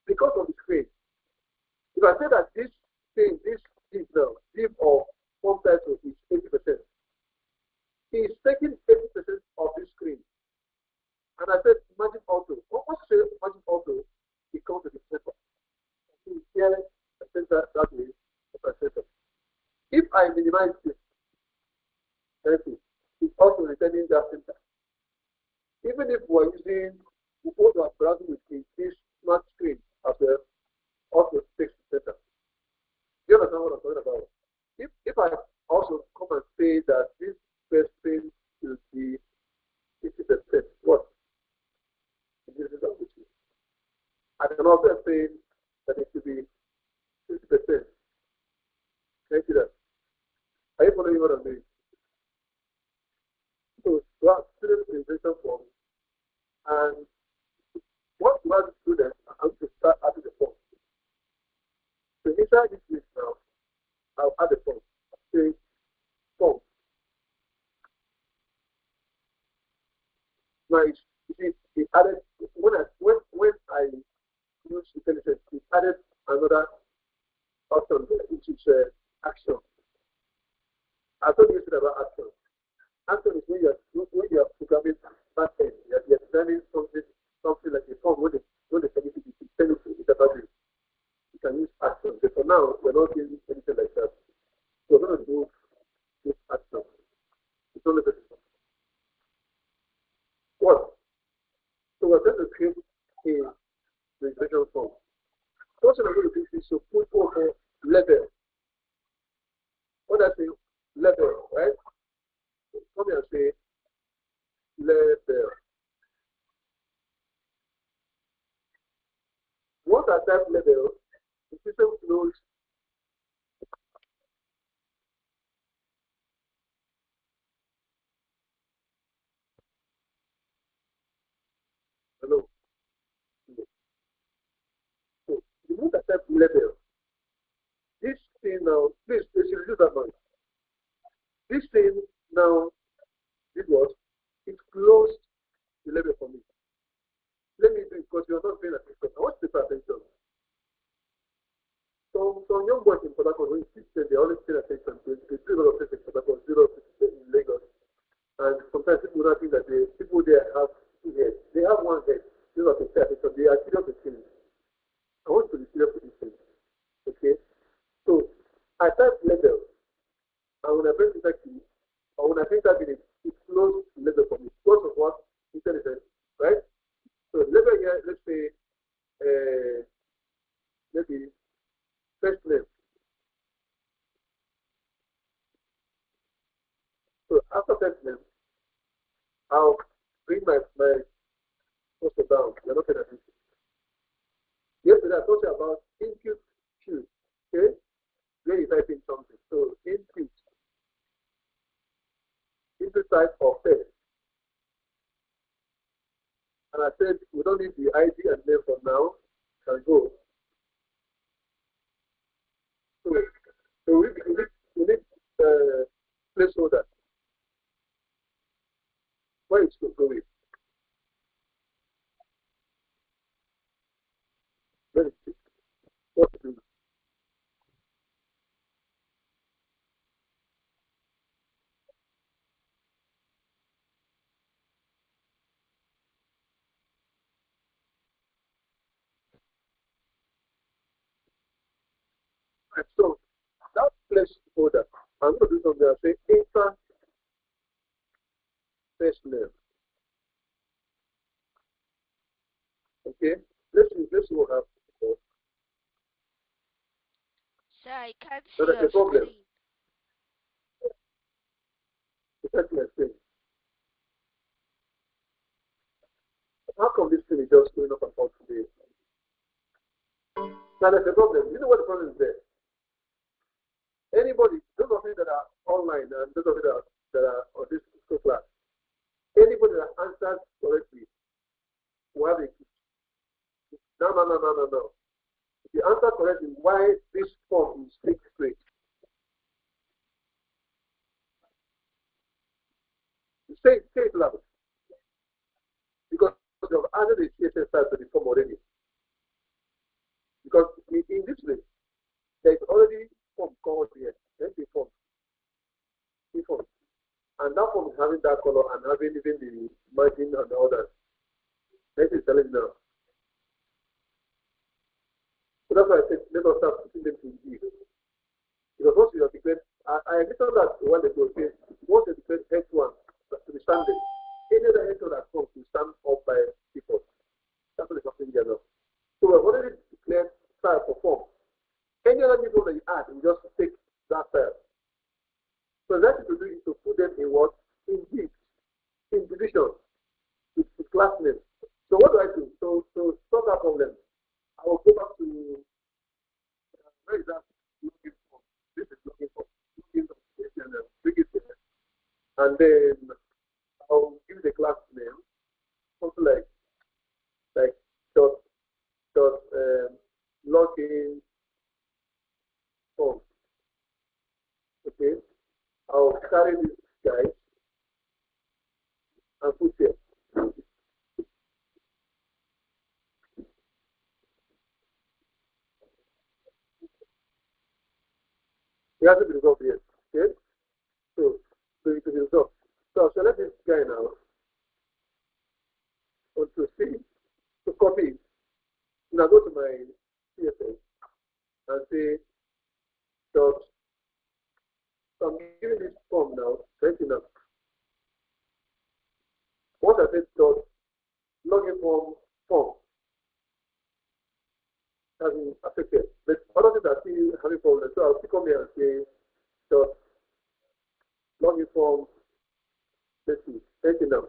because of the screen. If I say that this thing, this div now, div of form title is 80%, he's taking 80% of this screen. And I said, imagine auto. Once you say imagine auto, it comes to the center. So here, I center that way, I center. If I minimize this, it's also returning that center. Even if we're using, we also are browsing with this smart screen as well, also takes the center. Do you understand what I'm talking about? If I also come and say that this first thing will be 50%, what? This is what which is. I can also say that it should be 50%. Can you see that? Are you following what I'm doing? So you have student presentation form, and once you have the student, I have to start adding the form. So inside this list now, I'll add the form. Say form. Now you see it added when I use intelligence, it added another option which is action. I told you about action. Action is when you are programming back end, you're designing something like a form when the technology is telling you the database. You can use action. But for now, we're not doing anything like that. So we're going to do this action. It's only the what? So we're going to create a regression form. What I'm going to do is to put over level. What I say level, right? Come here and say level. Once I type level, the system knows. Hello. So the moment I type level, this thing now, please reduce that noise. This thing now, it was, it closed the level for me. Let me do it because you're not paying attention. I want you to pay attention. So some young boys in Port Harcourt, when you teach them, they always pay attention. They do a lot of things in Port Harcourt, zero in Lagos. And sometimes people don't think that people there have two heads. They have one head. They don't have to pay attention. They are serious with things. I want you to be serious with these things. Okay? So I type level, and when I press enter key, or when I press that minute, it closes the level for me. Because of what? Intelligence, right? Post it down. You're not paying attention. Yesterday I told you about input queue. Okay? Where you type in something. So input type of text. And I said we don't need the ID and name for now. Can go. So, we need placeholder. Where it's going. Let me see. What to do. Right, so that placeholder, I'm going to do something. I say enter first name. Okay? Let's see what happens. Sir, I can't So see there's your a problem. screen. Let me explain. How come this thing is just going up and down today? Now there's a problem. You know what the problem is there? Anybody, those of you that are online and those of you that are on this school class, anybody that answers correctly will have a gift. No. If you answer correctly, why this form is fixed straight? You say it loud. Because you've added the CSS type to the form already. Because in this way, there is already form called here. There's a form. And that form is having that color and having even the margin and all that. That is telling now. So that's why I said let us start putting them in G. Because once you have declared, I understand that when they go, okay, once you declare H1 to be standing, any other H1 that comes will stand up by default. That's what is happening here now. So we've already declared style for form. Any other new form that you add, you just take that style. So that you do is to put them in what? In G, in division, with class name. So what do I do? So to solve that problem, I will go back to where is that looking for? This is looking for looking for and bring it here. And then I'll give the class name, something like dot login form. Okay. I'll carry this guy and put here. It has to be resolved here. Okay. So it will be resolved. So I'll select this guy now. To see to copy it. Now go to my CSS and say dot. So I'm giving this form now, right enough. Once I say dot login form has been affected. But other things are still having problems. So I'll still come here and say dot login form, let's see, right enough.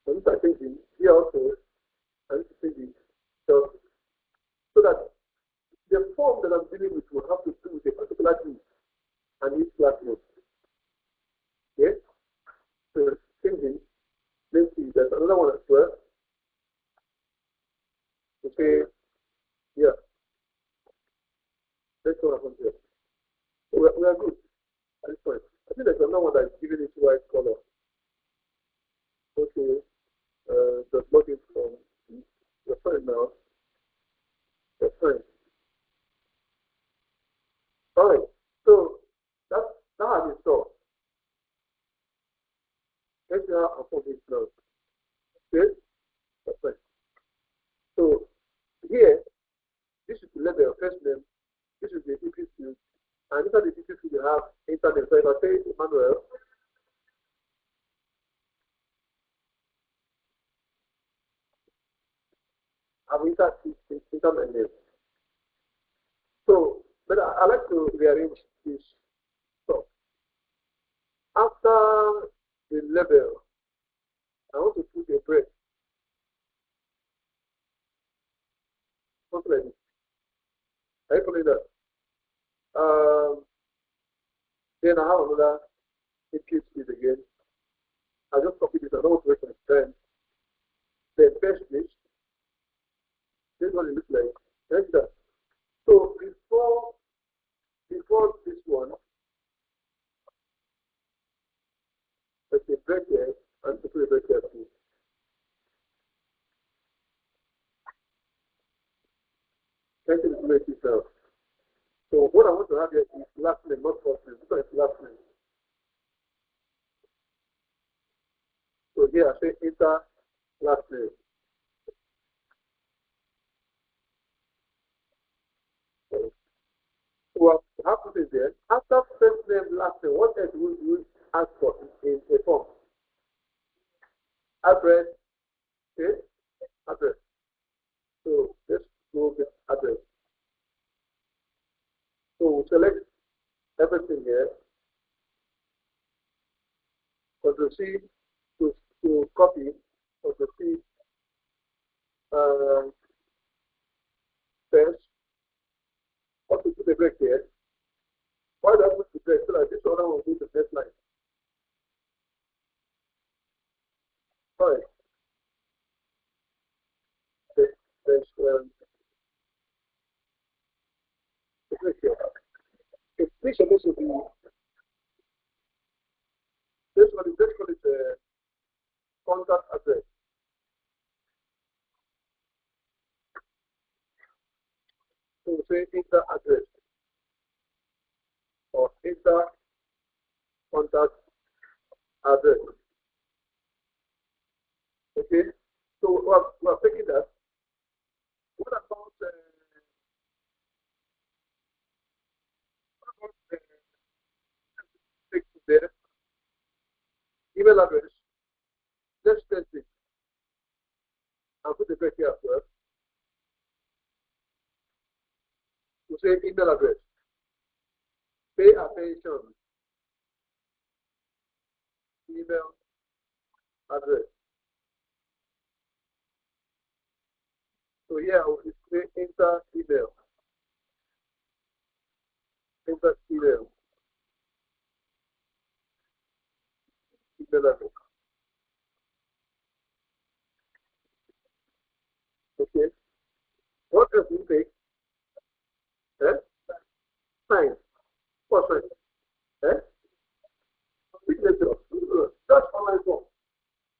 So this I think here also I need to change it dot so that the form that I'm dealing with will have to do with a particular thing and each class name. Yes? So changing. Let's see, there's another one as well. Okay, yeah, let's go on here. So we are good at this point. I think there's another one that is giving it white color. Okay, the login from the fine now. The fine. All right, so that has been solved. Let's see how I form this now. Okay, that's fine. So here, this is the level of first name. This is the EPQ. And inside the EPQ, you have internet. So if I say Emmanuel, I've internet name. So, but I like to rearrange this stuff. After the level, I want to put a break. only that. Then I have another input sheet again. I just copy this and also then the first list. This is what it looks like. Enter. So before this one, let's say break here and put a break here too. Enter the break itself. So what I want to have here is last name, not first name. This one is last name. So here I say enter last name. So I have to say there. After first name, last name, what else would you ask for in a form? Address, okay? Address. So let's go with address. So select everything here. Control C to copy. Control C first. Also put the break here. Why do I put the break? So that this other one will be the next line. Sorry. There's the break here. It's supposed to be this one is the contact address. So we say enter address or enter contact address. Okay. So we're taking that. What about there? Email address. Let's test it. I'll put the break here as well. We say email address. Pay attention. Email address. So here we say enter email. Enter email. Email address. Okay. What else do we take? Eh? Sign. What sign? Eh? Signature. That's online form.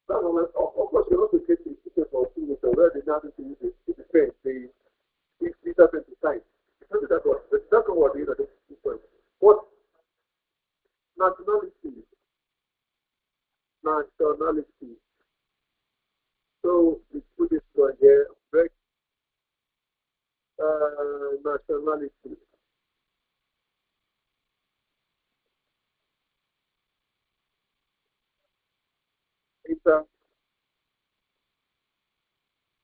That's online form. Of course, you have to get the signature for signature where they now need to use it. It depends. It doesn't decide. That's what you know. This point. What nationality? Nationality. So we put this one here. Break nationality. Enter.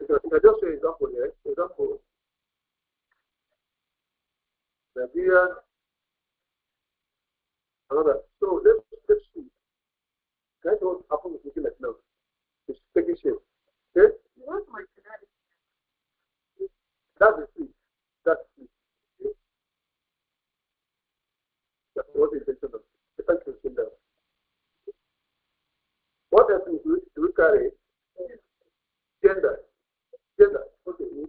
I just say example here. Example. Nigeria. Another. So let's see. Guys, what happens with looking like now? It's taking shape. Okay? That's the key. That's the key. That's what the intention of. Thank you, Cinda. What else do we carry? Gender. Gender. Okay, you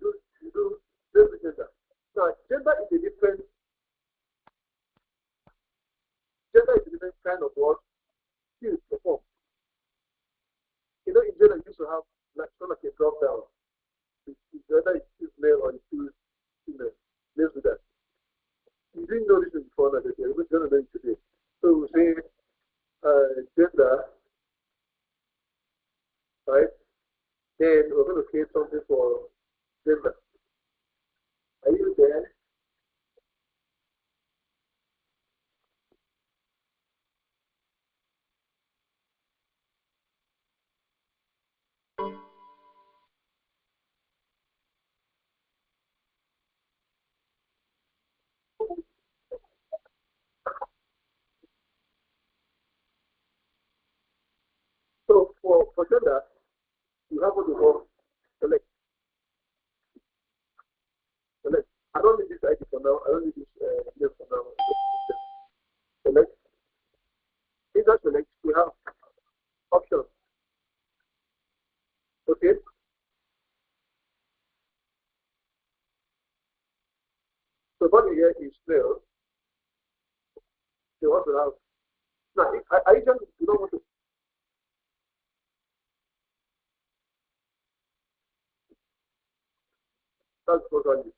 do this with gender. Now, gender is a different kind of what skills perform. You know, in gender, you used to have like sort of like a drop down. Whether it's choose male or it's choose female. Let's do that. You didn't know this before, that we're going to learn today. So we say gender, right? Then we're going to create something for gender. Are you there? So for gender, you have what you call select. Select. I don't need this ID for now. I don't need this name for now. Select. In that select, we have options. Okay. So body here is male. They want to have. Now, I just do not want to. That's what value.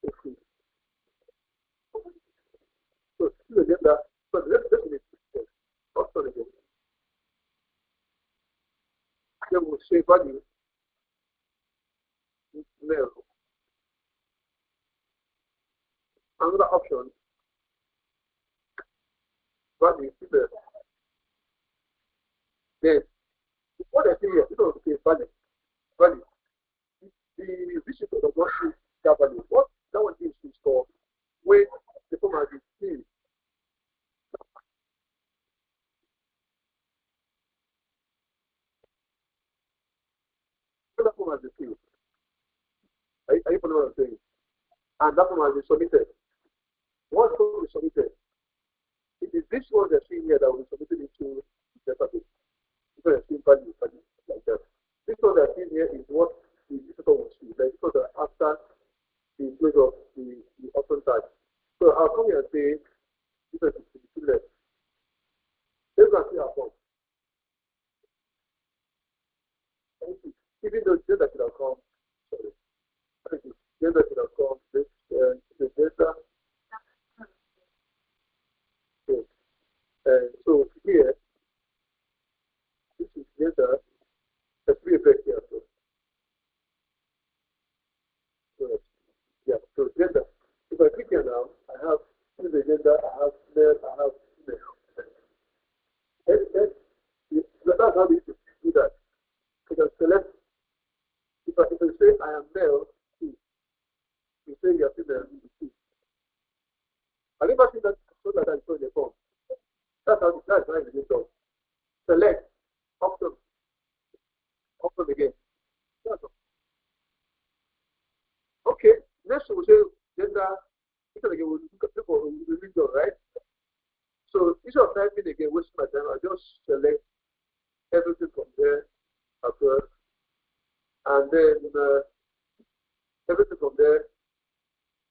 Okay. So still again that. So let's make it. Option again. Then we'll say value is male. Another option, value female. Then what I say here, you know, okay, value. Value. The visitor does not see that value. What that one is for when the form has been filled. When that form has been filled. Are you following what I'm saying? And that form has been submitted. Once form is submitted, it is this one they're seeing here that will be submitted into the database. So they're seeing value like that. This one they're seeing here is what the visitor will see. Like so that after the close of the option tag. So I'll come here and say this is the left. Let's go and see our form. Even though gender should have come, sorry, I think gender should have come, this the gender. So, so here, this is gender, the three effects here. So, yeah, so gender. If I click here now, I have the gender, I have male, I have female. That's how we do that. You can select, if I say I am male, you say you are female, you. I never seen that so that I saw in the form. That's how it is done. Select, option, option again. That's all. Okay, next we'll say gender. Because again, we'll look for religion, right? So instead of typing again, wasting my time, I just select everything from there as well. And then everything from there,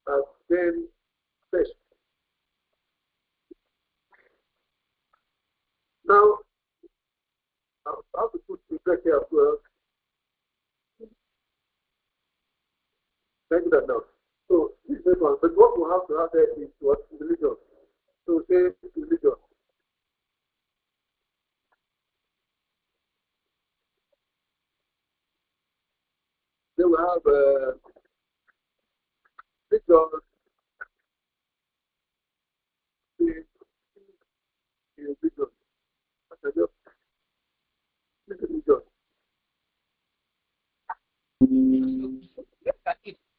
and then paste. Now, I have to put the break here as well. Thank you that now. So this is one. But what we have to have there is what religion. So say religion. Then we have religion, religion. I just religion.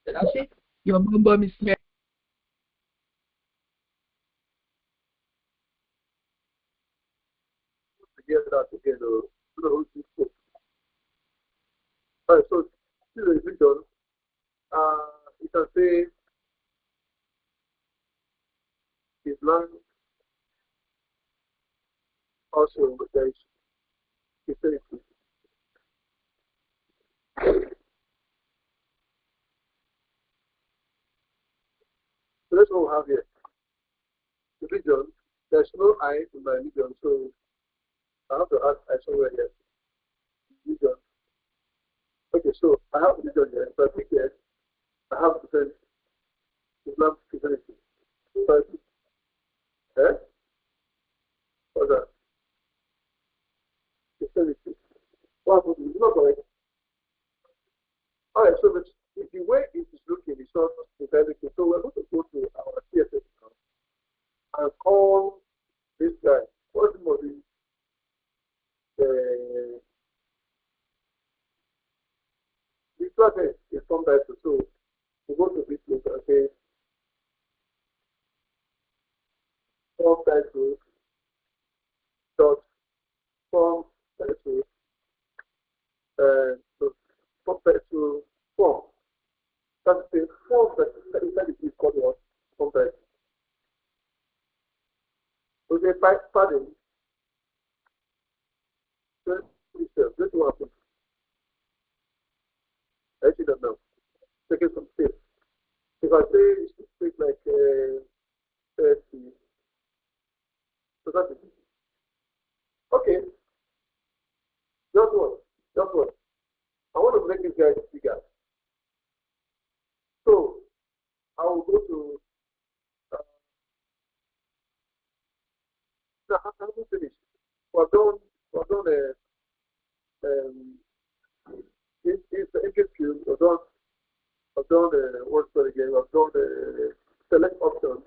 That's it. Your mom is here. Get that again. Alright, so this is religion. You can say Islam also, but there is Christianity. So that's what we have here. Religion. There's no I in my religion, so I have to add I somewhere here. Religion. Okay, so I have religion here. If I click here, I have different Islam Christianity. So eh? What's that? Christianity. What happened? It's not correct. Alright, so the way it is looking is not entirely clear. So we're going to go to our CSS now and call this guy. What's the name of the I say is form title. So we go to this link and say form title dot form title so form title form. That's the form that inside it is called what? Form title. So they padding. This one happen. I see that now. Taking some space. If I say it's space like 30, so that's it. Okay, just what? Just what? I want to make this guy bigger. So I will go to no, I haven't finished. We've done um it's the entry skill, I've done what's the again, I've done select options.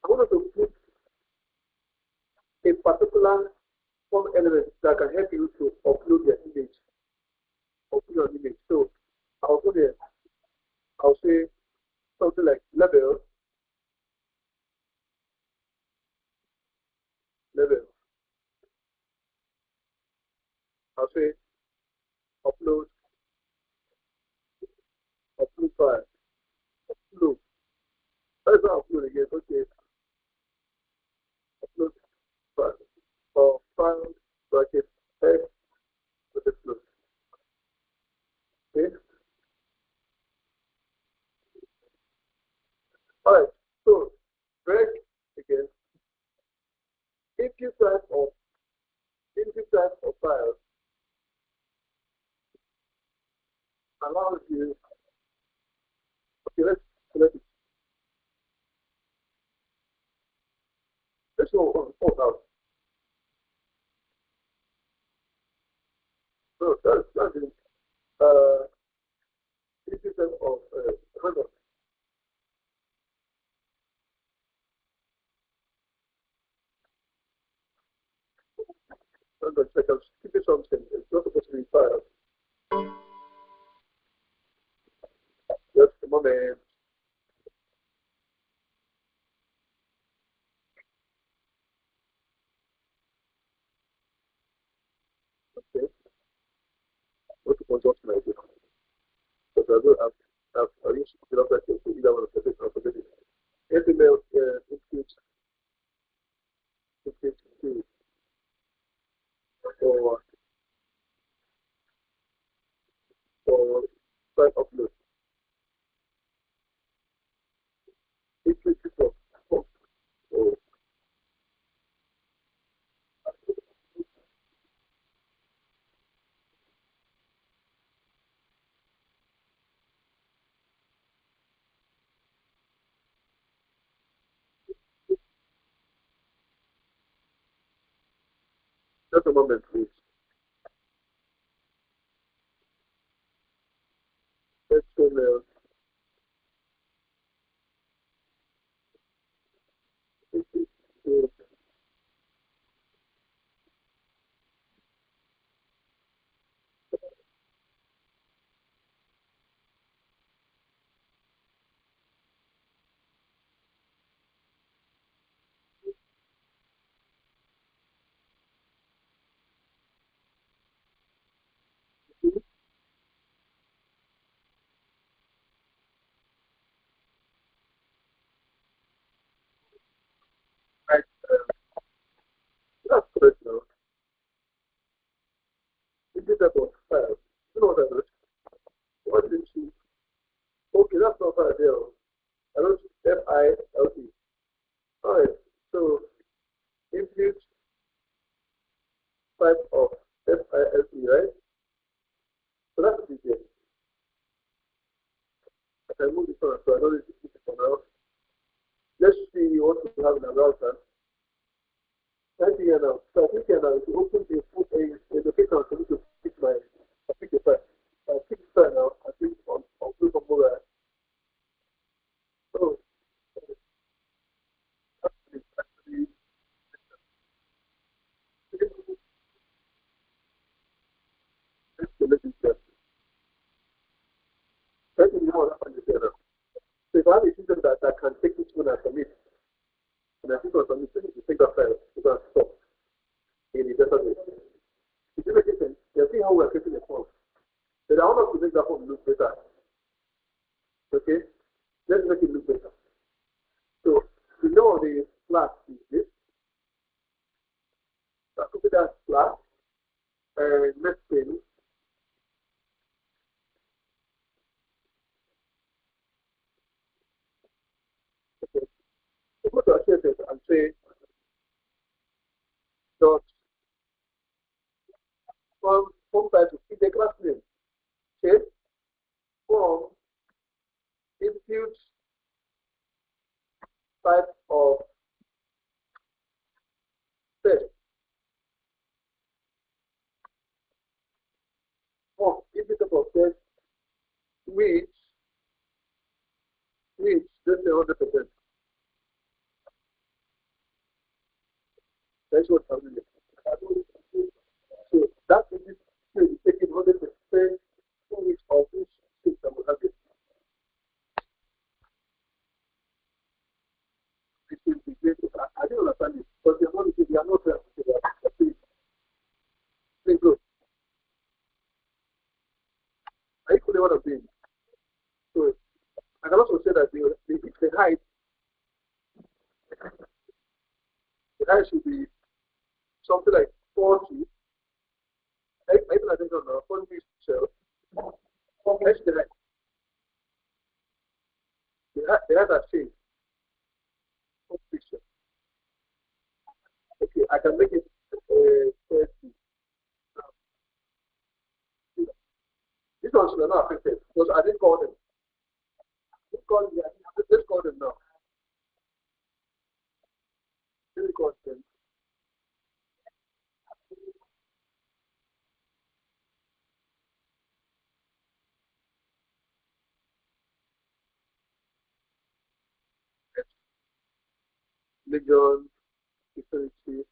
I wanted to put a particular form element that can help you to upload your image, upload your image. So I'll go there, I'll say something like level, I'll say upload, upload file, upload. That's not upload again, okay, upload file, or file bracket X with the flow. Okay? Alright, so break again, input type of file allows you, okay, let's let's go on now. So that's it. Input type of hold on, hold on a second. Keep it something. It's not supposed to be file. Just a moment. Okay. What to consult my idea. Because I will have used to develop that to either one of the different opportunities. HTML input to or or file upload. Input to or just a moment, please. HTML input to right. That's correct now. Input type of file. You know what I mean? What did you? Okay, that's not file there. I don't FILE. Alright, so input type of FILE, right? So that's the detail. I can move this on, so I don't need to keep it for now. Let's see what we have in the browser. Type here now. So I think here now, if you open a location for me to pick I pick the file. I pick the file now, I click on click on mobile. So, actually, let's select it there. when I submit. And I think on submit, you take that file, you can stop in the database. If you make it sense, you see how we're creating a form. So I want us to make that form look better. Okay? Let's make it look better. So you know the class is this. So I copy that class and next thing. Okay. So go to our CSS and say dot form title is a class name. Okay? Form input type of text. Form input type of text which let's say 100%. That's what I'm doing. So that is taking 100% which of which system will have it. This is the great. I don't understand it, but the money they are not there. Please go. I equally what I'm doing. So I can also say that the height should be something like 40. I even attention now, 40 pixels. That's the height has changed. 40 pixels. Okay, I can make it 30. This one should not affected because I didn't call them. Let's call them now. Let me call them. Legion, efficiency,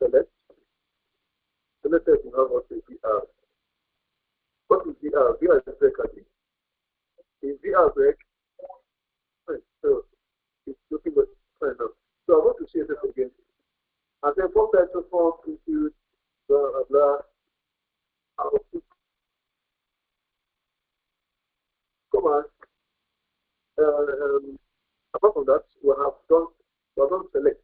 select. Select it, you have what is VR. What is VR? VR is a break, I think. In VR break, so it's looking good. Fine now. So I want to see this again. And then form title form include blah blah blah. I will put command. Apart from that, we have done select.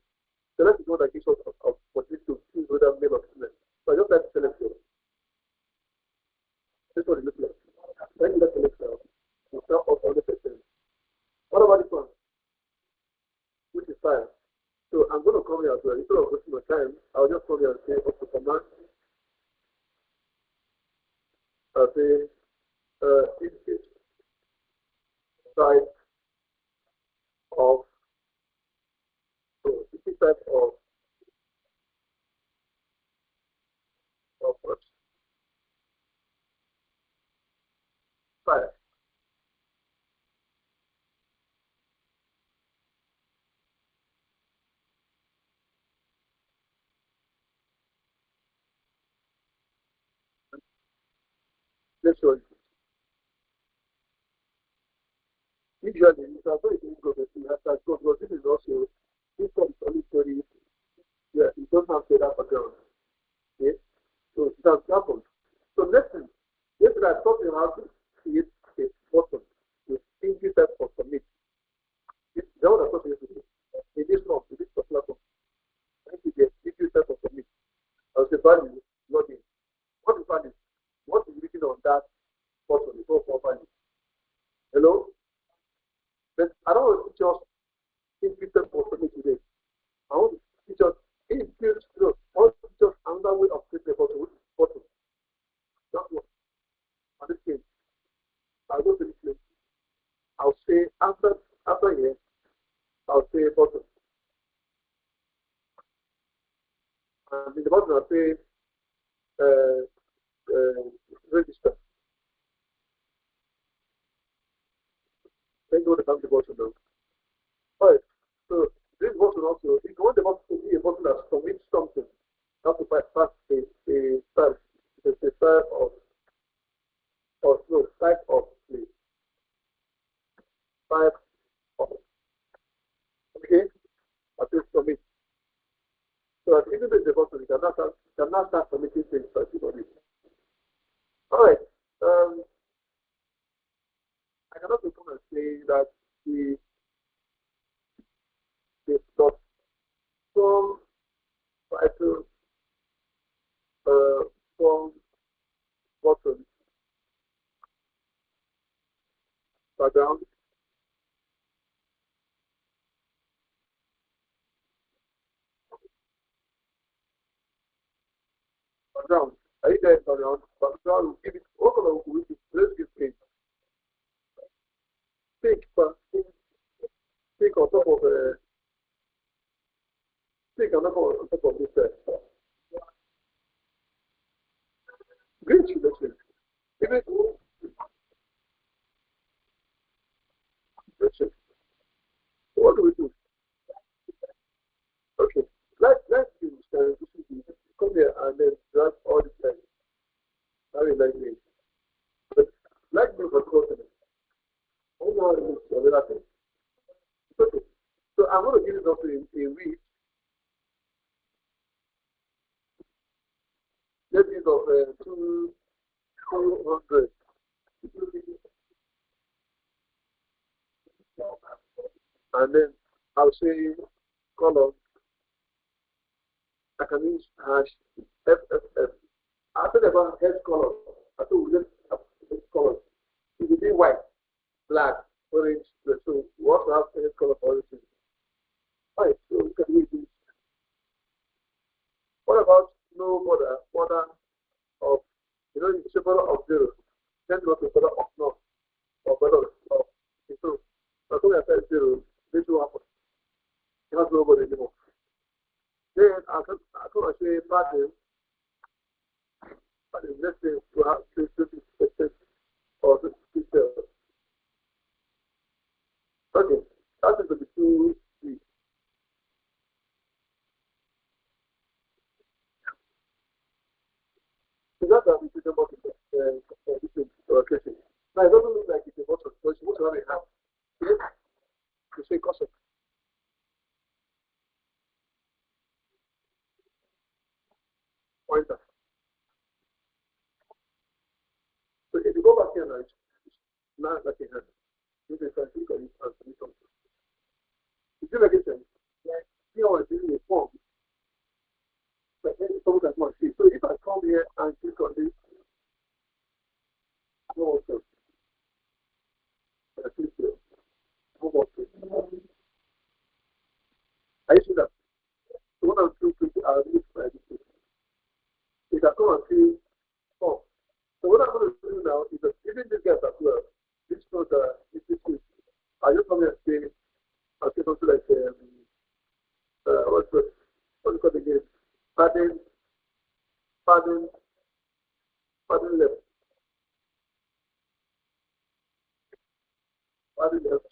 Select is what that gives us of what is to choose whether male or female. So I just like to select here. This is what it looks like. When you select now, you start off 100%. What about this one? Which is fine. So I'm going to come here as well. Instead of wasting my time, I'll just come here and say up to command. I'll say input type of input type of what? File. Let's show it. Usually, you can put it in progress. You have that go because this is also this one is only story. Yeah, you don't have data background. Okay, so it has happened. So next thing, yesterday I taught you how to create a button with single type of submit. This is what I taught you yesterday. In this form, in this particular form, I need to get single type of submit. I will say value, login. What is value? What is written on that button before for value? Hello? But I don't want to teach us single type of submit today. I want to teach us input, I want to teach us another way of creating a button. That's what. And this case, I'll go to this place. I'll say after here, I'll say button. And in the button I'll say register. Then go to the button now. Alright. So this button also, if you want the button to be a button that submits something, you have to pass a style. It's a style of no type of place. can now start submitting things for everybody. All right. I cannot come and say that the dot com title form button background. Background. Are you there? Background. Background will give it all of let's give page. Think on top of think on top of this green selection. Even selection. What do we do? Okay. Let's use come here and then drag all the text. Very likely. But let's move across it. I don't know how it looks, but I think it's okay. So I'm going to give it also in week. Let's use of 200. And then I'll say column. I can use hash FFF. I think about head color. I think we just have head color. It will be white, black, orange. So we also have head color for everything. Right. So we can use this. What about no border of it's a border of zero. Then not a border of no or border of so as soon as I said zero, this will happen. You have nobody anymore. Then I can say pattern. Let's say to have 50% or 50%. Okay, that is the two. So that's how we think about this location. Now it doesn't look like it's a bottle, but it's supposed to have a hand. Yes, you say custom pointer. So if you go back here now, it's not like a hand. You can click on it and submit something. Is it like a sense? Like here I was using a form, but then someone can come and see. So if I come here and click on this, no also. I click here. No also. I see that. So one or two people are looking for this. You can come and see form. So what I'm going to do now is that even this guy as well, this shows this is I just come here and say I'll say something like what do you call it again? Padding, padding, padding left, padding left.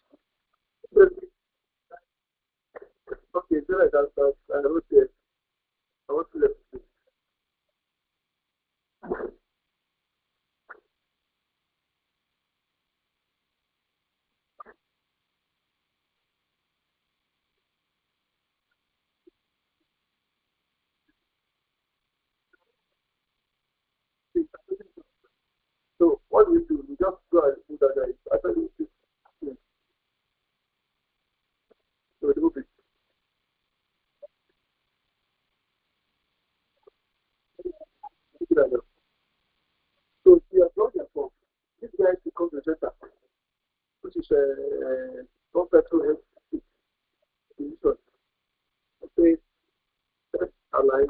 Okay, so like that I wrote there. I want to left. So what do we do? We just go and do that guy. I tell you this. So remove it. So we have done that form. This guy becomes the center, which is one petrol health position. Okay, test align,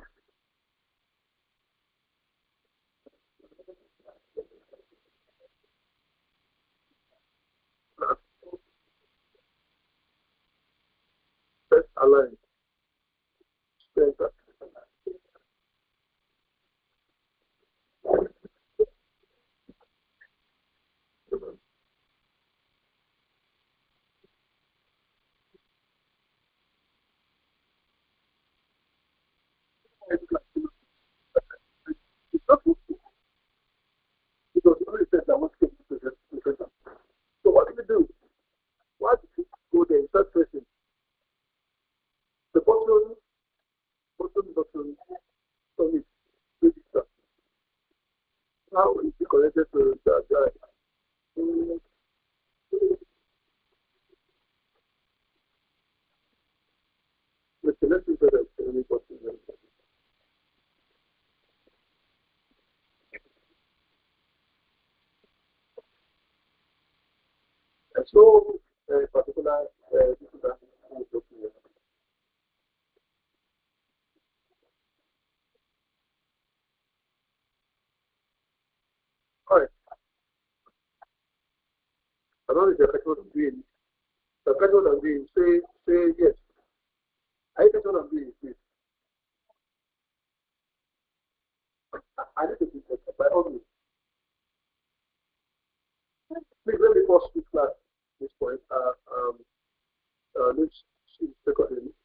test align, center. It's not because only said that was to the center. So what do we do? Why did you go there and start pressing? The button, submit. so particular this is that all right. I don't know if you're catching what I'm doing. If you're catching what I'm doing, say yes. Are you catching what I'm doing, please? I need to be by all means. Please let me pause this class at this point. Let's see the recording.